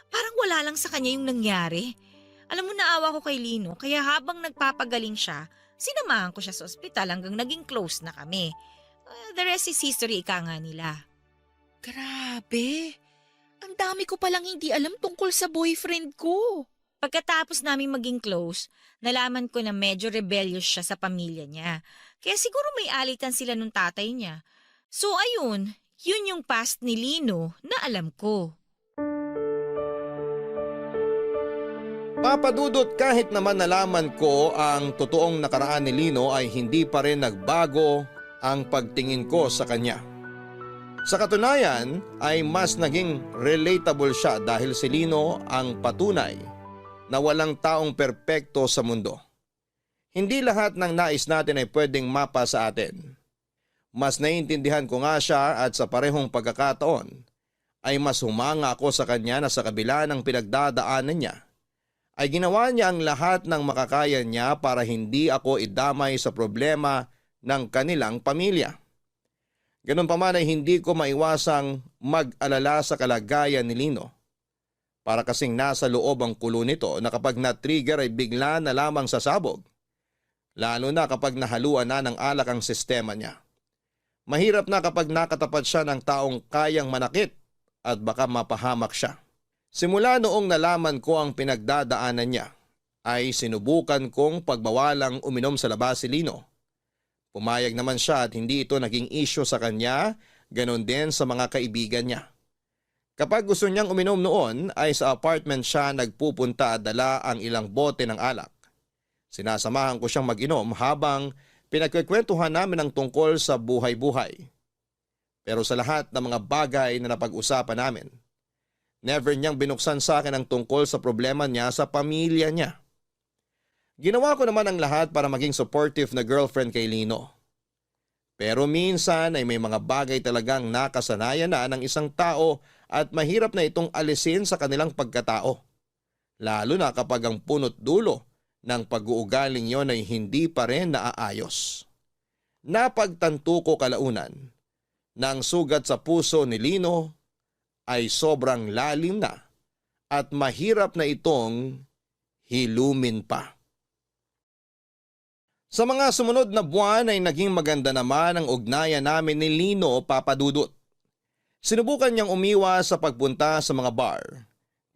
K: parang wala lang sa kanya yung nangyari. Alam mo, naawa ko kay Lino, kaya habang nagpapagaling siya, sinamahan ko siya sa ospital hanggang naging close na kami. The rest is history, ika nga nila.
L: Grabe. Ang dami ko palang hindi alam tungkol sa boyfriend ko.
K: Pagkatapos namin maging close, nalaman ko na medyo rebellious siya sa pamilya niya. Kaya siguro may alitan sila nung tatay niya. So ayun, yun yung past ni Lino na alam ko.
J: Papadudot, kahit naman nalaman ko ang totoong nakaraan ni Lino ay hindi pa rin nagbago ang pagtingin ko sa kanya. Sa katunayan ay mas naging relatable siya dahil si Lino ang patunay na walang taong perpekto sa mundo. Hindi lahat ng nais natin ay pwedeng mapa sa atin. Mas naiintindihan ko nga siya at sa parehong pagkakataon ay mas humanga ako sa kanya na sa kabila ng pinagdadaanan niya ay ginawa niya ang lahat ng makakaya niya para hindi ako idamay sa problema ng kanilang pamilya. Ganun pa man ay hindi ko maiwasang mag-alala sa kalagayan ni Lino. Para kasing nasa loob ang kulo nito na kapag na-trigger ay bigla na lamang sasabog. Lalo na kapag nahaluan na ng alak ang sistema niya. Mahirap na kapag nakatapat siya ng taong kayang manakit at baka mapahamak siya. Simula noong nalaman ko ang pinagdadaanan niya, ay sinubukan kong pagbawalang uminom sa labas si Lino. Pumayag naman siya at hindi ito naging issue sa kanya, ganon din sa mga kaibigan niya. Kapag gusto niyang uminom noon ay sa apartment siya nagpupunta at dala ang ilang bote ng alak. Sinasamahan ko siyang mag-inom habang pinagkikwentuhan namin ang tungkol sa buhay-buhay. Pero sa lahat ng mga bagay na napag-usapan namin, never niyang binuksan sa akin ang tungkol sa problema niya sa pamilya niya. Ginawa ko naman ang lahat para maging supportive na girlfriend kay Lino. Pero minsan ay may mga bagay talagang nakasanayan na ng isang tao at mahirap na itong alisin sa kanilang pagkatao. Lalo na kapag ang punot dulo ng pag-uugaling yon ay hindi pa rin naaayos. Napagtanto ko kalaunan na ang sugat sa puso ni Lino ay sobrang lalim na at mahirap na itong hilumin pa. Sa mga sumunod na buwan ay naging maganda naman ang ugnayan namin ni Lino, papadudot. Sinubukan niyang umiwas sa pagpunta sa mga bar,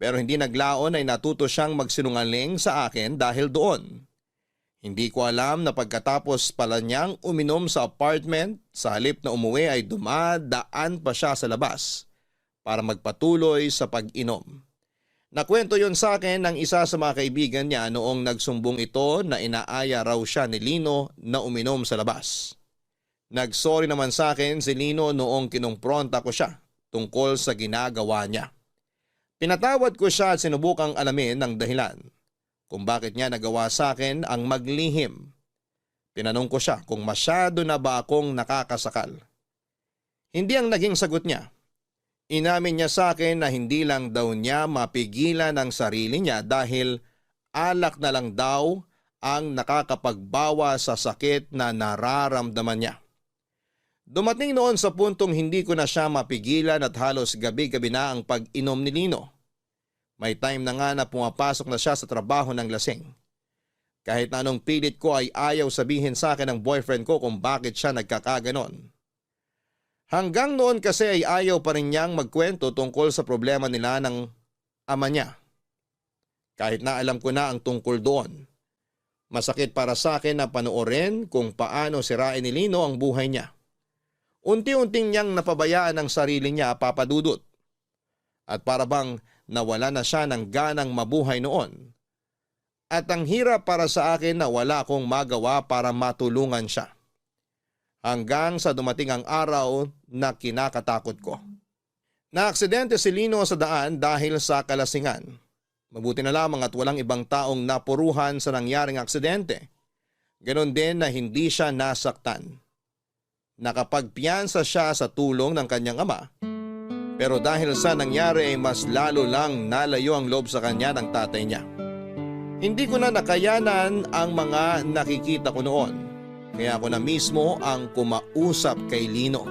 J: pero hindi naglaon ay natuto siyang magsinungaling sa akin dahil doon. Hindi ko alam na pagkatapos pala niyang uminom sa apartment, sa halip na umuwi ay dumadaan pa siya sa labas para magpatuloy sa pag-inom. Nakwento yon sa akin ng isa sa mga kaibigan niya noong nagsumbong ito na inaaya raw siya ni Lino na uminom sa labas. Nagsorry naman sa akin si Lino noong kinumpronta ko siya tungkol sa ginagawa niya. Pinatawad ko siya at sinubukang alamin ang dahilan kung bakit niya nagawa sa akin ang maglihim. Tinanong ko siya kung masyado na ba akong nakakasakal. Hindi ang naging sagot niya. Inamin niya sa akin na hindi lang daw niya mapigilan ang sarili niya dahil alak na lang daw ang nakakapagbawa sa sakit na nararamdaman niya. Dumating noon sa puntong hindi ko na siya mapigilan at halos gabi-gabi na ang pag-inom ni Lino. May time na nga na pumapasok na siya sa trabaho ng lasing. Kahit na anong pilit ko ay ayaw sabihin sa akin ng boyfriend ko kung bakit siya nagkakaganon. Hanggang noon kasi ay ayaw pa rin niyang magkwento tungkol sa problema nila ng ama niya. Kahit na alam ko na ang tungkol doon. Masakit para sa akin na panoorin kung paano sirain ni Lino ang buhay niya. Unti-unting niyang napabayaan ang sarili niya, papadudot. At para bang nawala na siya ng ganang mabuhay noon. At ang hirap para sa akin na wala akong magawa para matulungan siya. Hanggang sa dumating ang araw na kinakatakot ko. Naaksidente si Lino sa daan dahil sa kalasingan. Mabuti na lamang at walang ibang taong napuruhan sa nangyaring aksidente. Ganon din na hindi siya nasaktan. Nakapagpiyansa siya sa tulong ng kanyang ama. Pero dahil sa nangyari ay mas lalo lang nalayo ang loob sa kanya ng tatay niya. Hindi ko na nakayanan ang mga nakikita ko noon. Kaya ako na mismo ang kumausap kay Lino.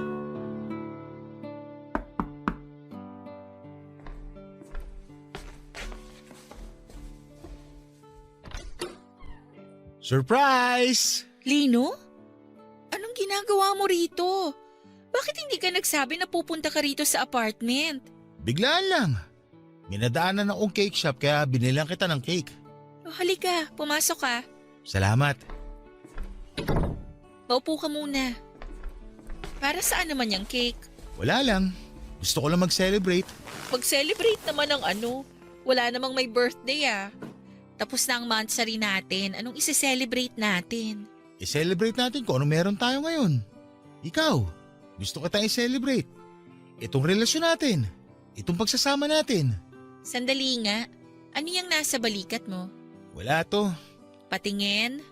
M: Surprise!
L: Lino? Anong ginagawa mo rito? Bakit hindi ka nagsabi na pupunta ka rito sa apartment?
M: Biglaan lang. Minadaanan akong cake shop kaya binilang kita ng cake.
L: Oh, halika, pumasok ka.
M: Salamat.
L: Maupo ka muna. Para saan naman yung cake?
M: Wala lang. Gusto ko lang mag-celebrate.
L: Mag-celebrate naman ng ano. Wala namang may birthday ah. Tapos na ang monthsary natin. Anong isi-celebrate natin?
M: I-celebrate natin kung ano meron tayo ngayon. Ikaw, gusto kita i-celebrate. Itong relasyon natin. Itong pagsasama natin.
L: Sandali nga. Ano yung nasa balikat mo?
M: Wala to.
L: Patingin?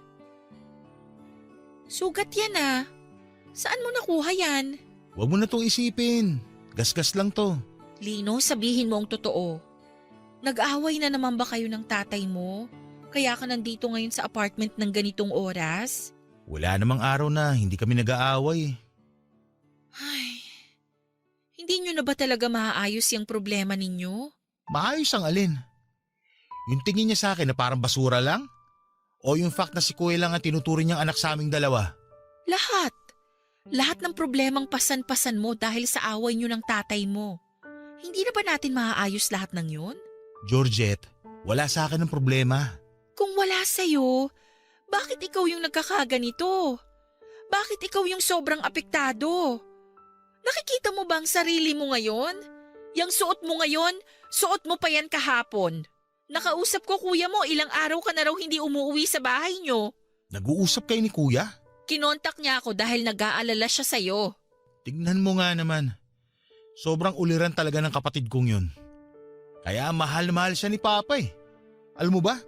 L: Sugat yan ah. Saan mo nakuha yan?
M: Huwag mo na tong isipin. Gasgas lang to.
L: Lino, sabihin mo ang totoo. Nag-away na naman ba kayo ng tatay mo? Kaya ka nandito ngayon sa apartment ng ganitong oras?
M: Wala namang araw na hindi kami nag-aaway.
L: Ay, hindi nyo na ba talaga maaayos yung problema ninyo?
M: Maayos ang alin. Yung tingin niya sa akin na parang basura lang? O yung fact na si Kuya lang ang tinuturing niyang anak sa aming dalawa?
L: Lahat. Lahat ng problemang pasan-pasan mo dahil sa away nyo ng tatay mo. Hindi na ba natin maaayos lahat ng yun?
M: Georgette, wala sa akin ang problema.
L: Kung wala sa'yo, bakit ikaw yung nagkakaganito? Bakit ikaw yung sobrang apektado? Nakikita mo ba ang sarili mo ngayon? Yang suot mo ngayon, suot mo pa yan kahapon. Nakausap ko kuya mo, ilang araw ka na raw hindi umuwi sa bahay nyo.
M: Nag-uusap kayo ni Kuya?
L: Kinontak niya ako dahil nag-aalala siya sa'yo.
M: Tignan mo nga naman. Sobrang uliran talaga ng kapatid kong yun. Kaya mahal na mahal siya ni Papa eh. Alam mo ba?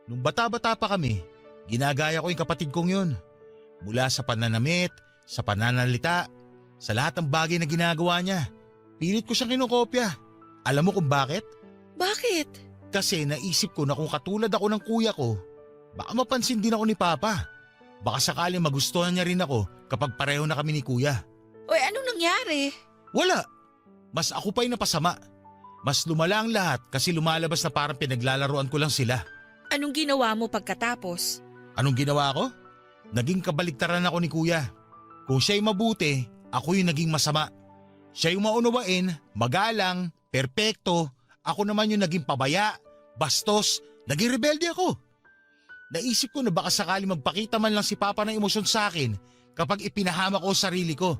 M: Nung bata-bata pa kami, ginagaya ko yung kapatid kong yun. Mula sa pananamit, sa pananalita, sa lahat ng bagay na ginagawa niya. Pilit ko siyang kinokopya. Alam mo kung bakit?
L: Bakit?
M: Kasi naisip ko na kung katulad ako ng kuya ko, baka mapansin din ako ni Papa. Baka sakaling magustuhan niya rin ako kapag pareho na kami ni Kuya.
L: Oy, anong nangyari?
M: Wala. Mas ako pa'y napasama. Mas lumala ang lahat kasi lumalabas na parang pinaglalaroan ko lang sila.
L: Anong ginawa mo pagkatapos?
M: Anong ginawa ko? Naging kabaliktaran ako ni Kuya. Kung siya'y mabuti, ako yung naging masama. Siya yung maunawain, magalang, perpekto. Ako naman yung naging pabaya, bastos, naging rebelde ako. Naisip ko na baka sakali magpakita man lang si Papa ng emosyon sa akin kapag ipinahama ko ang sarili ko.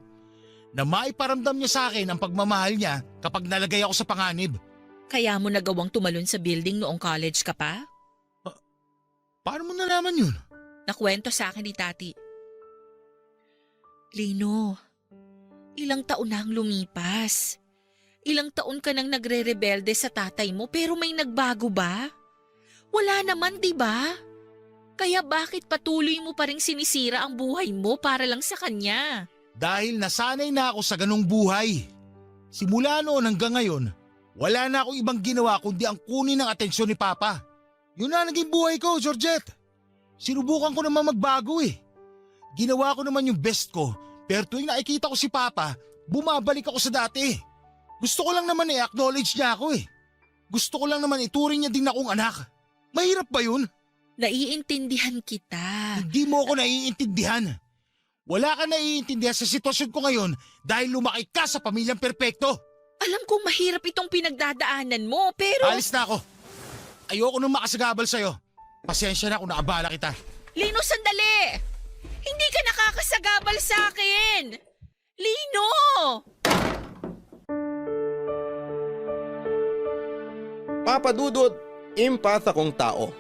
M: Na maiparamdam niya sa akin ang pagmamahal niya kapag nalagay ako sa panganib.
L: Kaya mo nagawang tumalon sa building noong college ka pa?
M: Paano mo nalaman yun?
L: Nakwento sa akin ni Tati. Lino, ilang taon na ang lumipas. Ilang taon ka nang nagre-rebelde sa tatay mo pero may nagbago ba? Wala naman, di ba? Kaya bakit patuloy mo pa ring sinisira ang buhay mo para lang sa kanya?
M: Dahil nasanay na ako sa ganong buhay. Simula noon hanggang ngayon, wala na akong ibang ginawa kundi ang kunin ng atensyon ni Papa. Yun na naging buhay ko, Georgette. Sinubukan ko naman magbago eh. Ginawa ko naman yung best ko, pero tuwing nakikita ko si Papa, bumabalik ako sa dati. Gusto ko lang naman i-acknowledge niya ako eh. Gusto ko lang naman ituring niya din akong anak. Mahirap ba yun?
L: Naiintindihan kita.
M: Hindi mo ako naiintindihan. Wala ka naiintindihan sa sitwasyon ko ngayon dahil lumaki ka sa pamilyang perpekto.
L: Alam kong mahirap itong pinagdadaanan mo, pero...
M: Alis na ako. Ayoko nang makasagabal sa'yo. Pasensya na kung naabala kita.
L: Lino, sandali! Hindi ka nakakasagabal sa akin! Lino!
J: Papa Dudut, empath akong tao.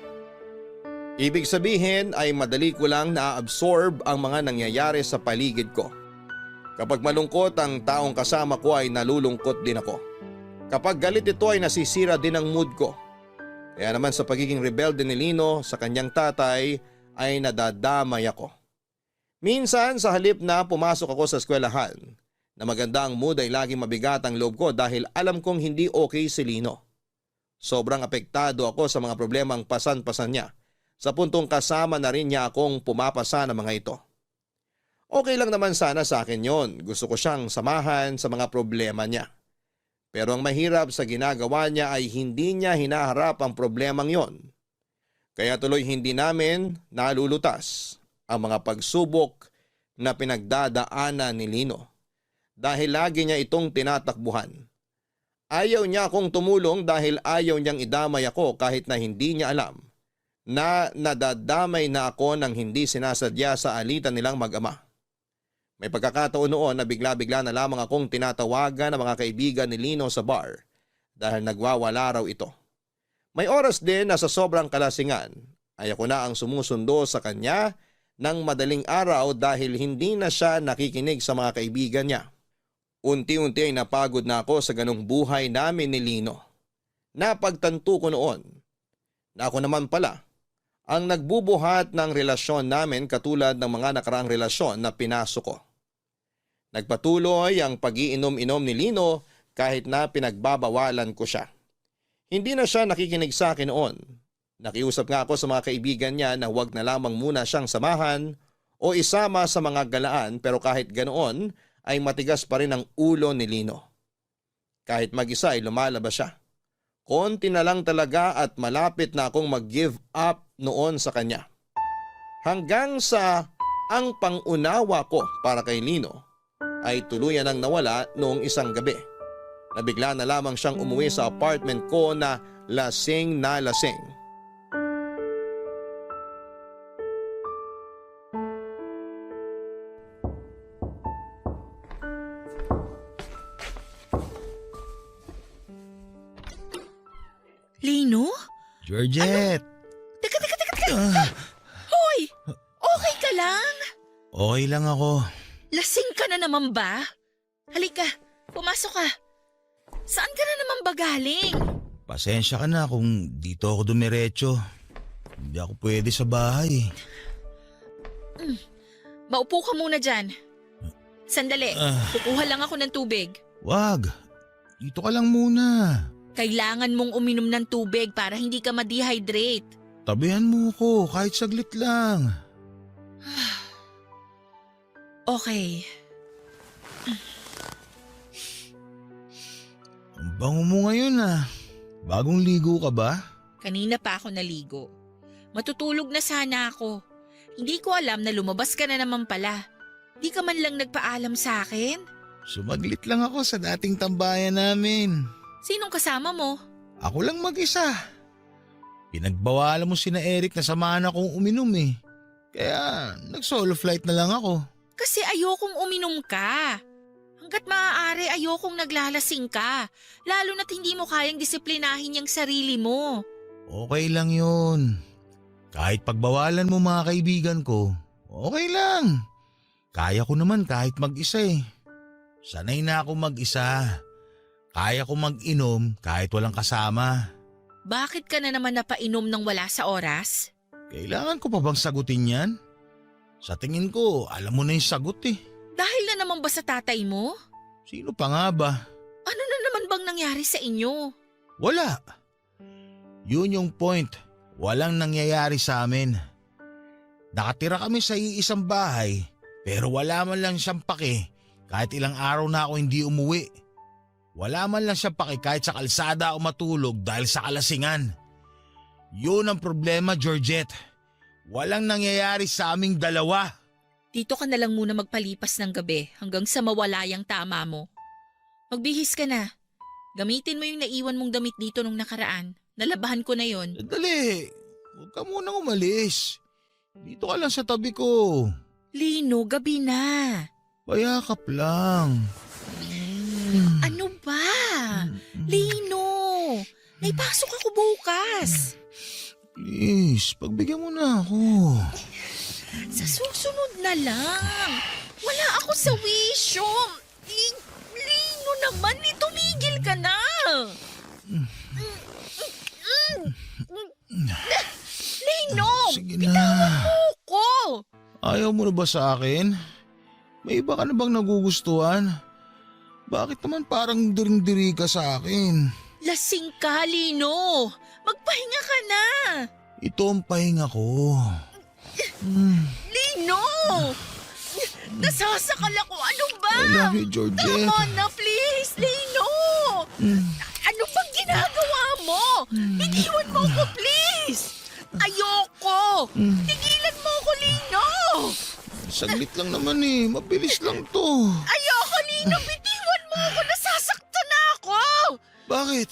J: Ibig sabihin ay madali ko lang na-absorb ang mga nangyayari sa paligid ko. Kapag malungkot ang taong kasama ko ay nalulungkot din ako. Kapag galit ito ay nasisira din ang mood ko. Kaya naman sa pagiging rebelde ni Lino sa kanyang tatay ay nadadamay ako. Minsan sa halip na pumasok ako sa eskwelahan, na maganda ang mood ay laging mabigat ang loob ko dahil alam kong hindi okay si Lino. Sobrang apektado ako sa mga problemang pasan-pasan niya. Sa puntong kasama na rin niya akong pumapasa ng mga ito. Okay lang naman sana sa akin yon. Gusto ko siyang samahan sa mga problema niya. Pero ang mahirap sa ginagawa niya ay hindi niya hinaharap ang problemang yon. Kaya tuloy hindi namin nalulutas ang mga pagsubok na pinagdadaanan ni Lino. Dahil lagi niya itong tinatakbuhan. Ayaw niya akong tumulong dahil ayaw niyang idamay ako kahit na hindi niya alam na nadadamay na ako nang hindi sinasadya sa alitan nilang mag-ama. May pagkakataon noon na bigla-bigla na lamang akong tinatawagan ng mga kaibigan ni Lino sa bar dahil nagwawala raw ito. May oras din na sa sobrang kalasingan ay ako na ang sumusundo sa kanya ng madaling araw dahil hindi na siya nakikinig sa mga kaibigan niya. Unti-unti ay napagod na ako sa ganong buhay namin ni Lino. Napagtanto ko noon na ako naman pala ang nagbubuhat ng relasyon namin katulad ng mga nakaraang relasyon na pinasok ko. Nagpatuloy ang pag-iinom-inom ni Lino kahit na pinagbabawalan ko siya. Hindi na siya nakikinig sa akin noon. Nakiusap nga ako sa mga kaibigan niya na huwag na lamang muna siyang samahan o isama sa mga galaan pero kahit ganoon ay matigas pa rin ang ulo ni Lino. Kahit mag-isa ay lumalabas siya. Konti na lang talaga at malapit na akong mag-give up noon sa kanya. Hanggang sa ang pangunawa ko para kay Lino ay tuluyan ang nawala noong isang gabi. Nabigla na lamang siyang umuwi sa apartment ko na lasing na lasing.
L: Lino?
M: Georgette!
L: Teka. Hoy! Okay ka lang?
M: Okay lang ako.
L: Lasing ka na naman ba? Halika, pumasok ka. Saan ka na naman ba galing?
M: Pasensya ka na kung dito ako dumiretso. Hindi ako pwede sa bahay.
L: Maupo ka muna dyan. Sandali, kukuha lang ako ng tubig.
M: Wag, dito ka lang muna.
L: Kailangan mong uminom ng tubig para hindi ka ma-dehydrate.
M: Tabihan mo ko kahit saglit lang.
L: Okay.
M: Ang bango mo ngayon ah. Bagong ligo ka ba?
L: Kanina pa ako naligo. Matutulog na sana ako. Hindi ko alam na lumabas ka na naman pala. Di ka man lang nagpaalam sa akin?
M: Sumaglit lang ako sa dating tambayan namin.
L: Sinong kasama mo?
M: Ako lang mag-isa. Pinagbawalan mo sina Eric na samahan akong uminom eh. Kaya nag-solo flight na lang ako.
L: Kasi ayokong uminom ka. Hanggat maaari ayokong naglalasing ka. Lalo na't hindi mo kayang disiplinahin yung sarili mo.
M: Okay lang yun. Kahit pagbawalan mo mga kaibigan ko, okay lang. Kaya ko naman kahit mag-isa eh. Sanay na ako mag-isa. Kaya ko mag-inom kahit walang kasama.
L: Bakit ka na naman napainom ng wala sa oras?
M: Kailangan ko pa bang sagutin yan? Sa tingin ko, alam mo na yung sagot eh.
L: Dahil na naman ba sa tatay mo?
M: Sino pa nga ba?
L: Ano na naman bang nangyari sa inyo?
M: Wala. Yun yung point. Walang nangyayari sa amin. Nakatira kami sa iisang bahay pero wala man lang siyang pake kahit ilang araw na ako hindi umuwi. Wala man lang siya paki kahit sa kalsada o matulog dahil sa kalasingan. Yun ang problema, Georgette. Walang nangyayari sa aming dalawa.
L: Dito ka na lang muna magpalipas ng gabi hanggang sa mawala yung tama mo. Magbihis ka na. Gamitin mo yung naiwan mong damit dito nung nakaraan. Nalabahan ko na yon.
M: Dali, huwag ka munang umalis. Dito ka lang sa tabi ko.
L: Lino, gabi na.
M: Payakap lang.
L: Ano ba? Lino, may pasok ako bukas.
M: Please, pagbigyan mo na ako.
L: Sa susunod na lang. Wala ako sa wisyo. Lino naman, tumigil ka na. Lino,
M: Sige na.
L: bitawan mo ko.
M: Ayaw mo na ba sa akin? May iba ka na bang nagugustuhan? Bakit naman parang diring-diri ka sa akin?
L: Lasing ka, Lino. Magpahinga ka na.
M: Ito ang pahinga ko.
L: Lino! Nasasakal ako. Ano ba?
M: I love you, Georgette.
L: Tama na, please, Lino. Ano bang ginagawa mo? Iniwan mo ko, please. Ayoko. Tigilan mo ko, Lino.
M: Saglit lang naman eh. Mabilis lang to.
L: Ayoko, Lino. Bitiwan mo ako. Nasasaktan na ako.
M: Bakit?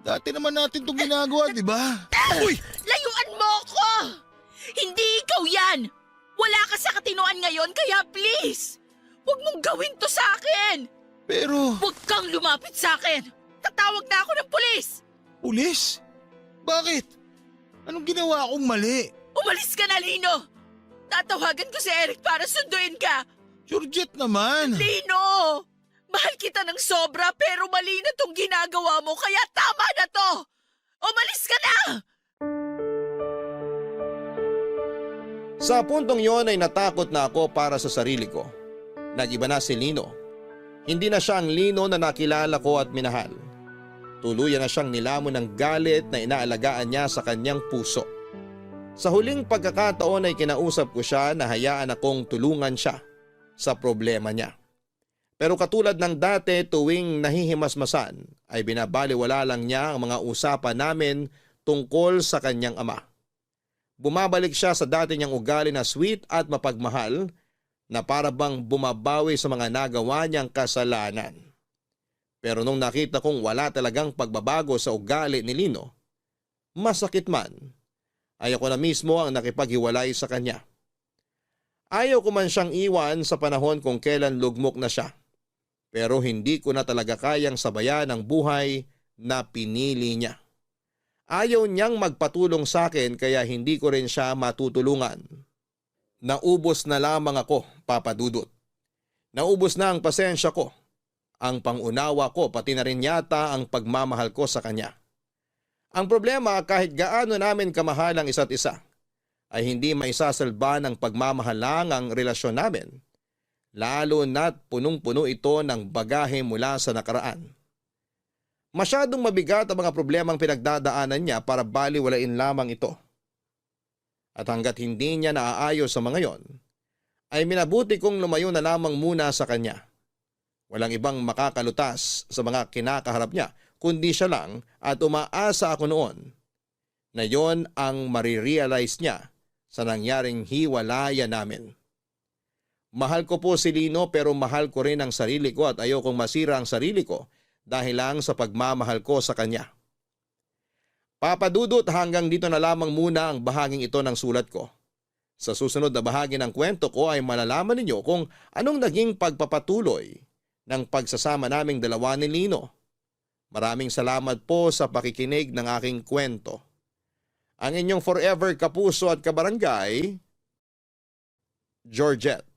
M: Dati naman natin itong ginagawa, di ba?
L: Uy! Layuan mo ako. Hindi ikaw yan. Wala ka sa katinoan ngayon, kaya please. Huwag mong gawin to sa akin.
M: Pero...
L: Huwag kang lumapit sa akin. Tatawag na ako ng pulis.
M: Pulis? Bakit? Anong ginawa akong mali?
L: Umalis ka na, Lino. Tatawagan ko si Eric para sunduin ka.
M: Georgette naman.
L: Lino! Mahal kita ng sobra pero mali na tong ginagawa mo kaya tama na to. Umalis ka na!
J: Sa puntong yon ay natakot na ako para sa sarili ko. Nag-iba na si Lino. Hindi na siya ang Lino na nakilala ko at minahal. Tuluyan na siyang nilamon ng galit na inaalagaan niya sa kanyang puso. Sa huling pagkakataon ay kinausap ko siya na hayaan akong tulungan siya sa problema niya. Pero katulad ng dati tuwing nahihimasmasan ay binabaliwala lang niya ang mga usapan namin tungkol sa kanyang ama. Bumabalik siya sa dati niyang ugali na sweet at mapagmahal na para bang bumabawi sa mga nagawa niyang kasalanan. Pero nung nakita kong wala talagang pagbabago sa ugali ni Lino, masakit man, ay ako na mismo ang nakipaghiwalay sa kanya. Ayaw ko man siyang iwan sa panahon kung kailan lugmok na siya. Pero hindi ko na talaga kayang sabayan ang buhay na pinili niya. Ayaw niyang magpatulong sa akin kaya hindi ko rin siya matutulungan. Naubos na lamang ako, Papa Dudut. Naubos na ang pasensya ko, ang pangunawa ko, pati na rin yata ang pagmamahal ko sa kanya. Ang problema, kahit gaano namin kamahal ang isa't isa, ay hindi maisasalba ng pagmamahalang ang relasyon namin, lalo na't punong-puno ito ng bagahe mula sa nakaraan. Masyadong mabigat ang mga problemang pinagdadaanan niya para baliwalain lamang ito. At hanggat hindi niya naaayos sa mga yon, ay minabuti kong lumayo na lamang muna sa kanya. Walang ibang makakalutas sa mga kinakaharap niya, kundi siya lang at umaasa ako noon na yon ang marirealize niya sa nangyaring hiwalayan namin. Mahal ko po si Lino pero mahal ko rin ang sarili ko at ayokong masira ang sarili ko dahil lang sa pagmamahal ko sa kanya. Papa Dudut, hanggang dito na lamang muna ang bahaging ito ng sulat ko. Sa susunod na bahagi ng kwento ko ay malalaman ninyo kung anong naging pagpapatuloy ng pagsasama naming dalawa ni Lino. Maraming salamat po sa pakikinig ng aking kwento. Ang inyong forever kapuso at kabarangay, Georgette.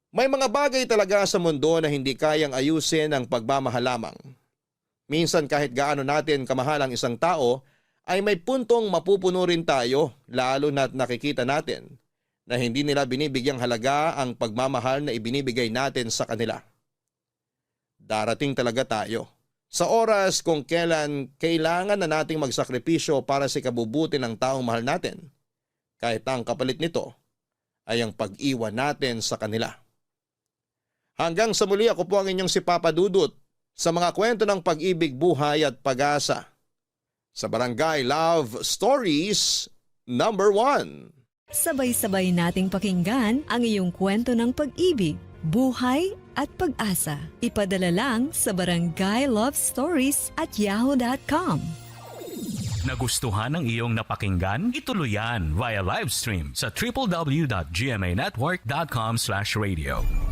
J: May mga bagay talaga sa mundo na hindi kayang ayusin ang pagmamahal lamang. Minsan kahit gaano natin kamahal ang isang tao, ay may puntong mapupuno rin tayo lalo na't nakikita natin na hindi nila binibigyang halaga ang pagmamahal na ibinibigay natin sa kanila. Darating talaga tayo sa oras kung kailan kailangan na nating magsakripisyo para sa ikabubuti ng taong mahal natin, kahit ang kapalit nito ay ang pag-iwan natin sa kanila. Hanggang sa muli, ako po ang inyong si Papa Dudut sa mga kwento ng pag-ibig, buhay at pag-asa sa Barangay Love Stories number 1.
N: Sabay-sabay nating pakinggan ang iyong kwento ng pag-ibig, buhay at pag-asa. Ipadala lang sa barangaylovestories@yahoo.com.
A: Nagustuhan ng iyong napakinggan? Ituloy yan via live stream sa www.gmanetwork.com/radio.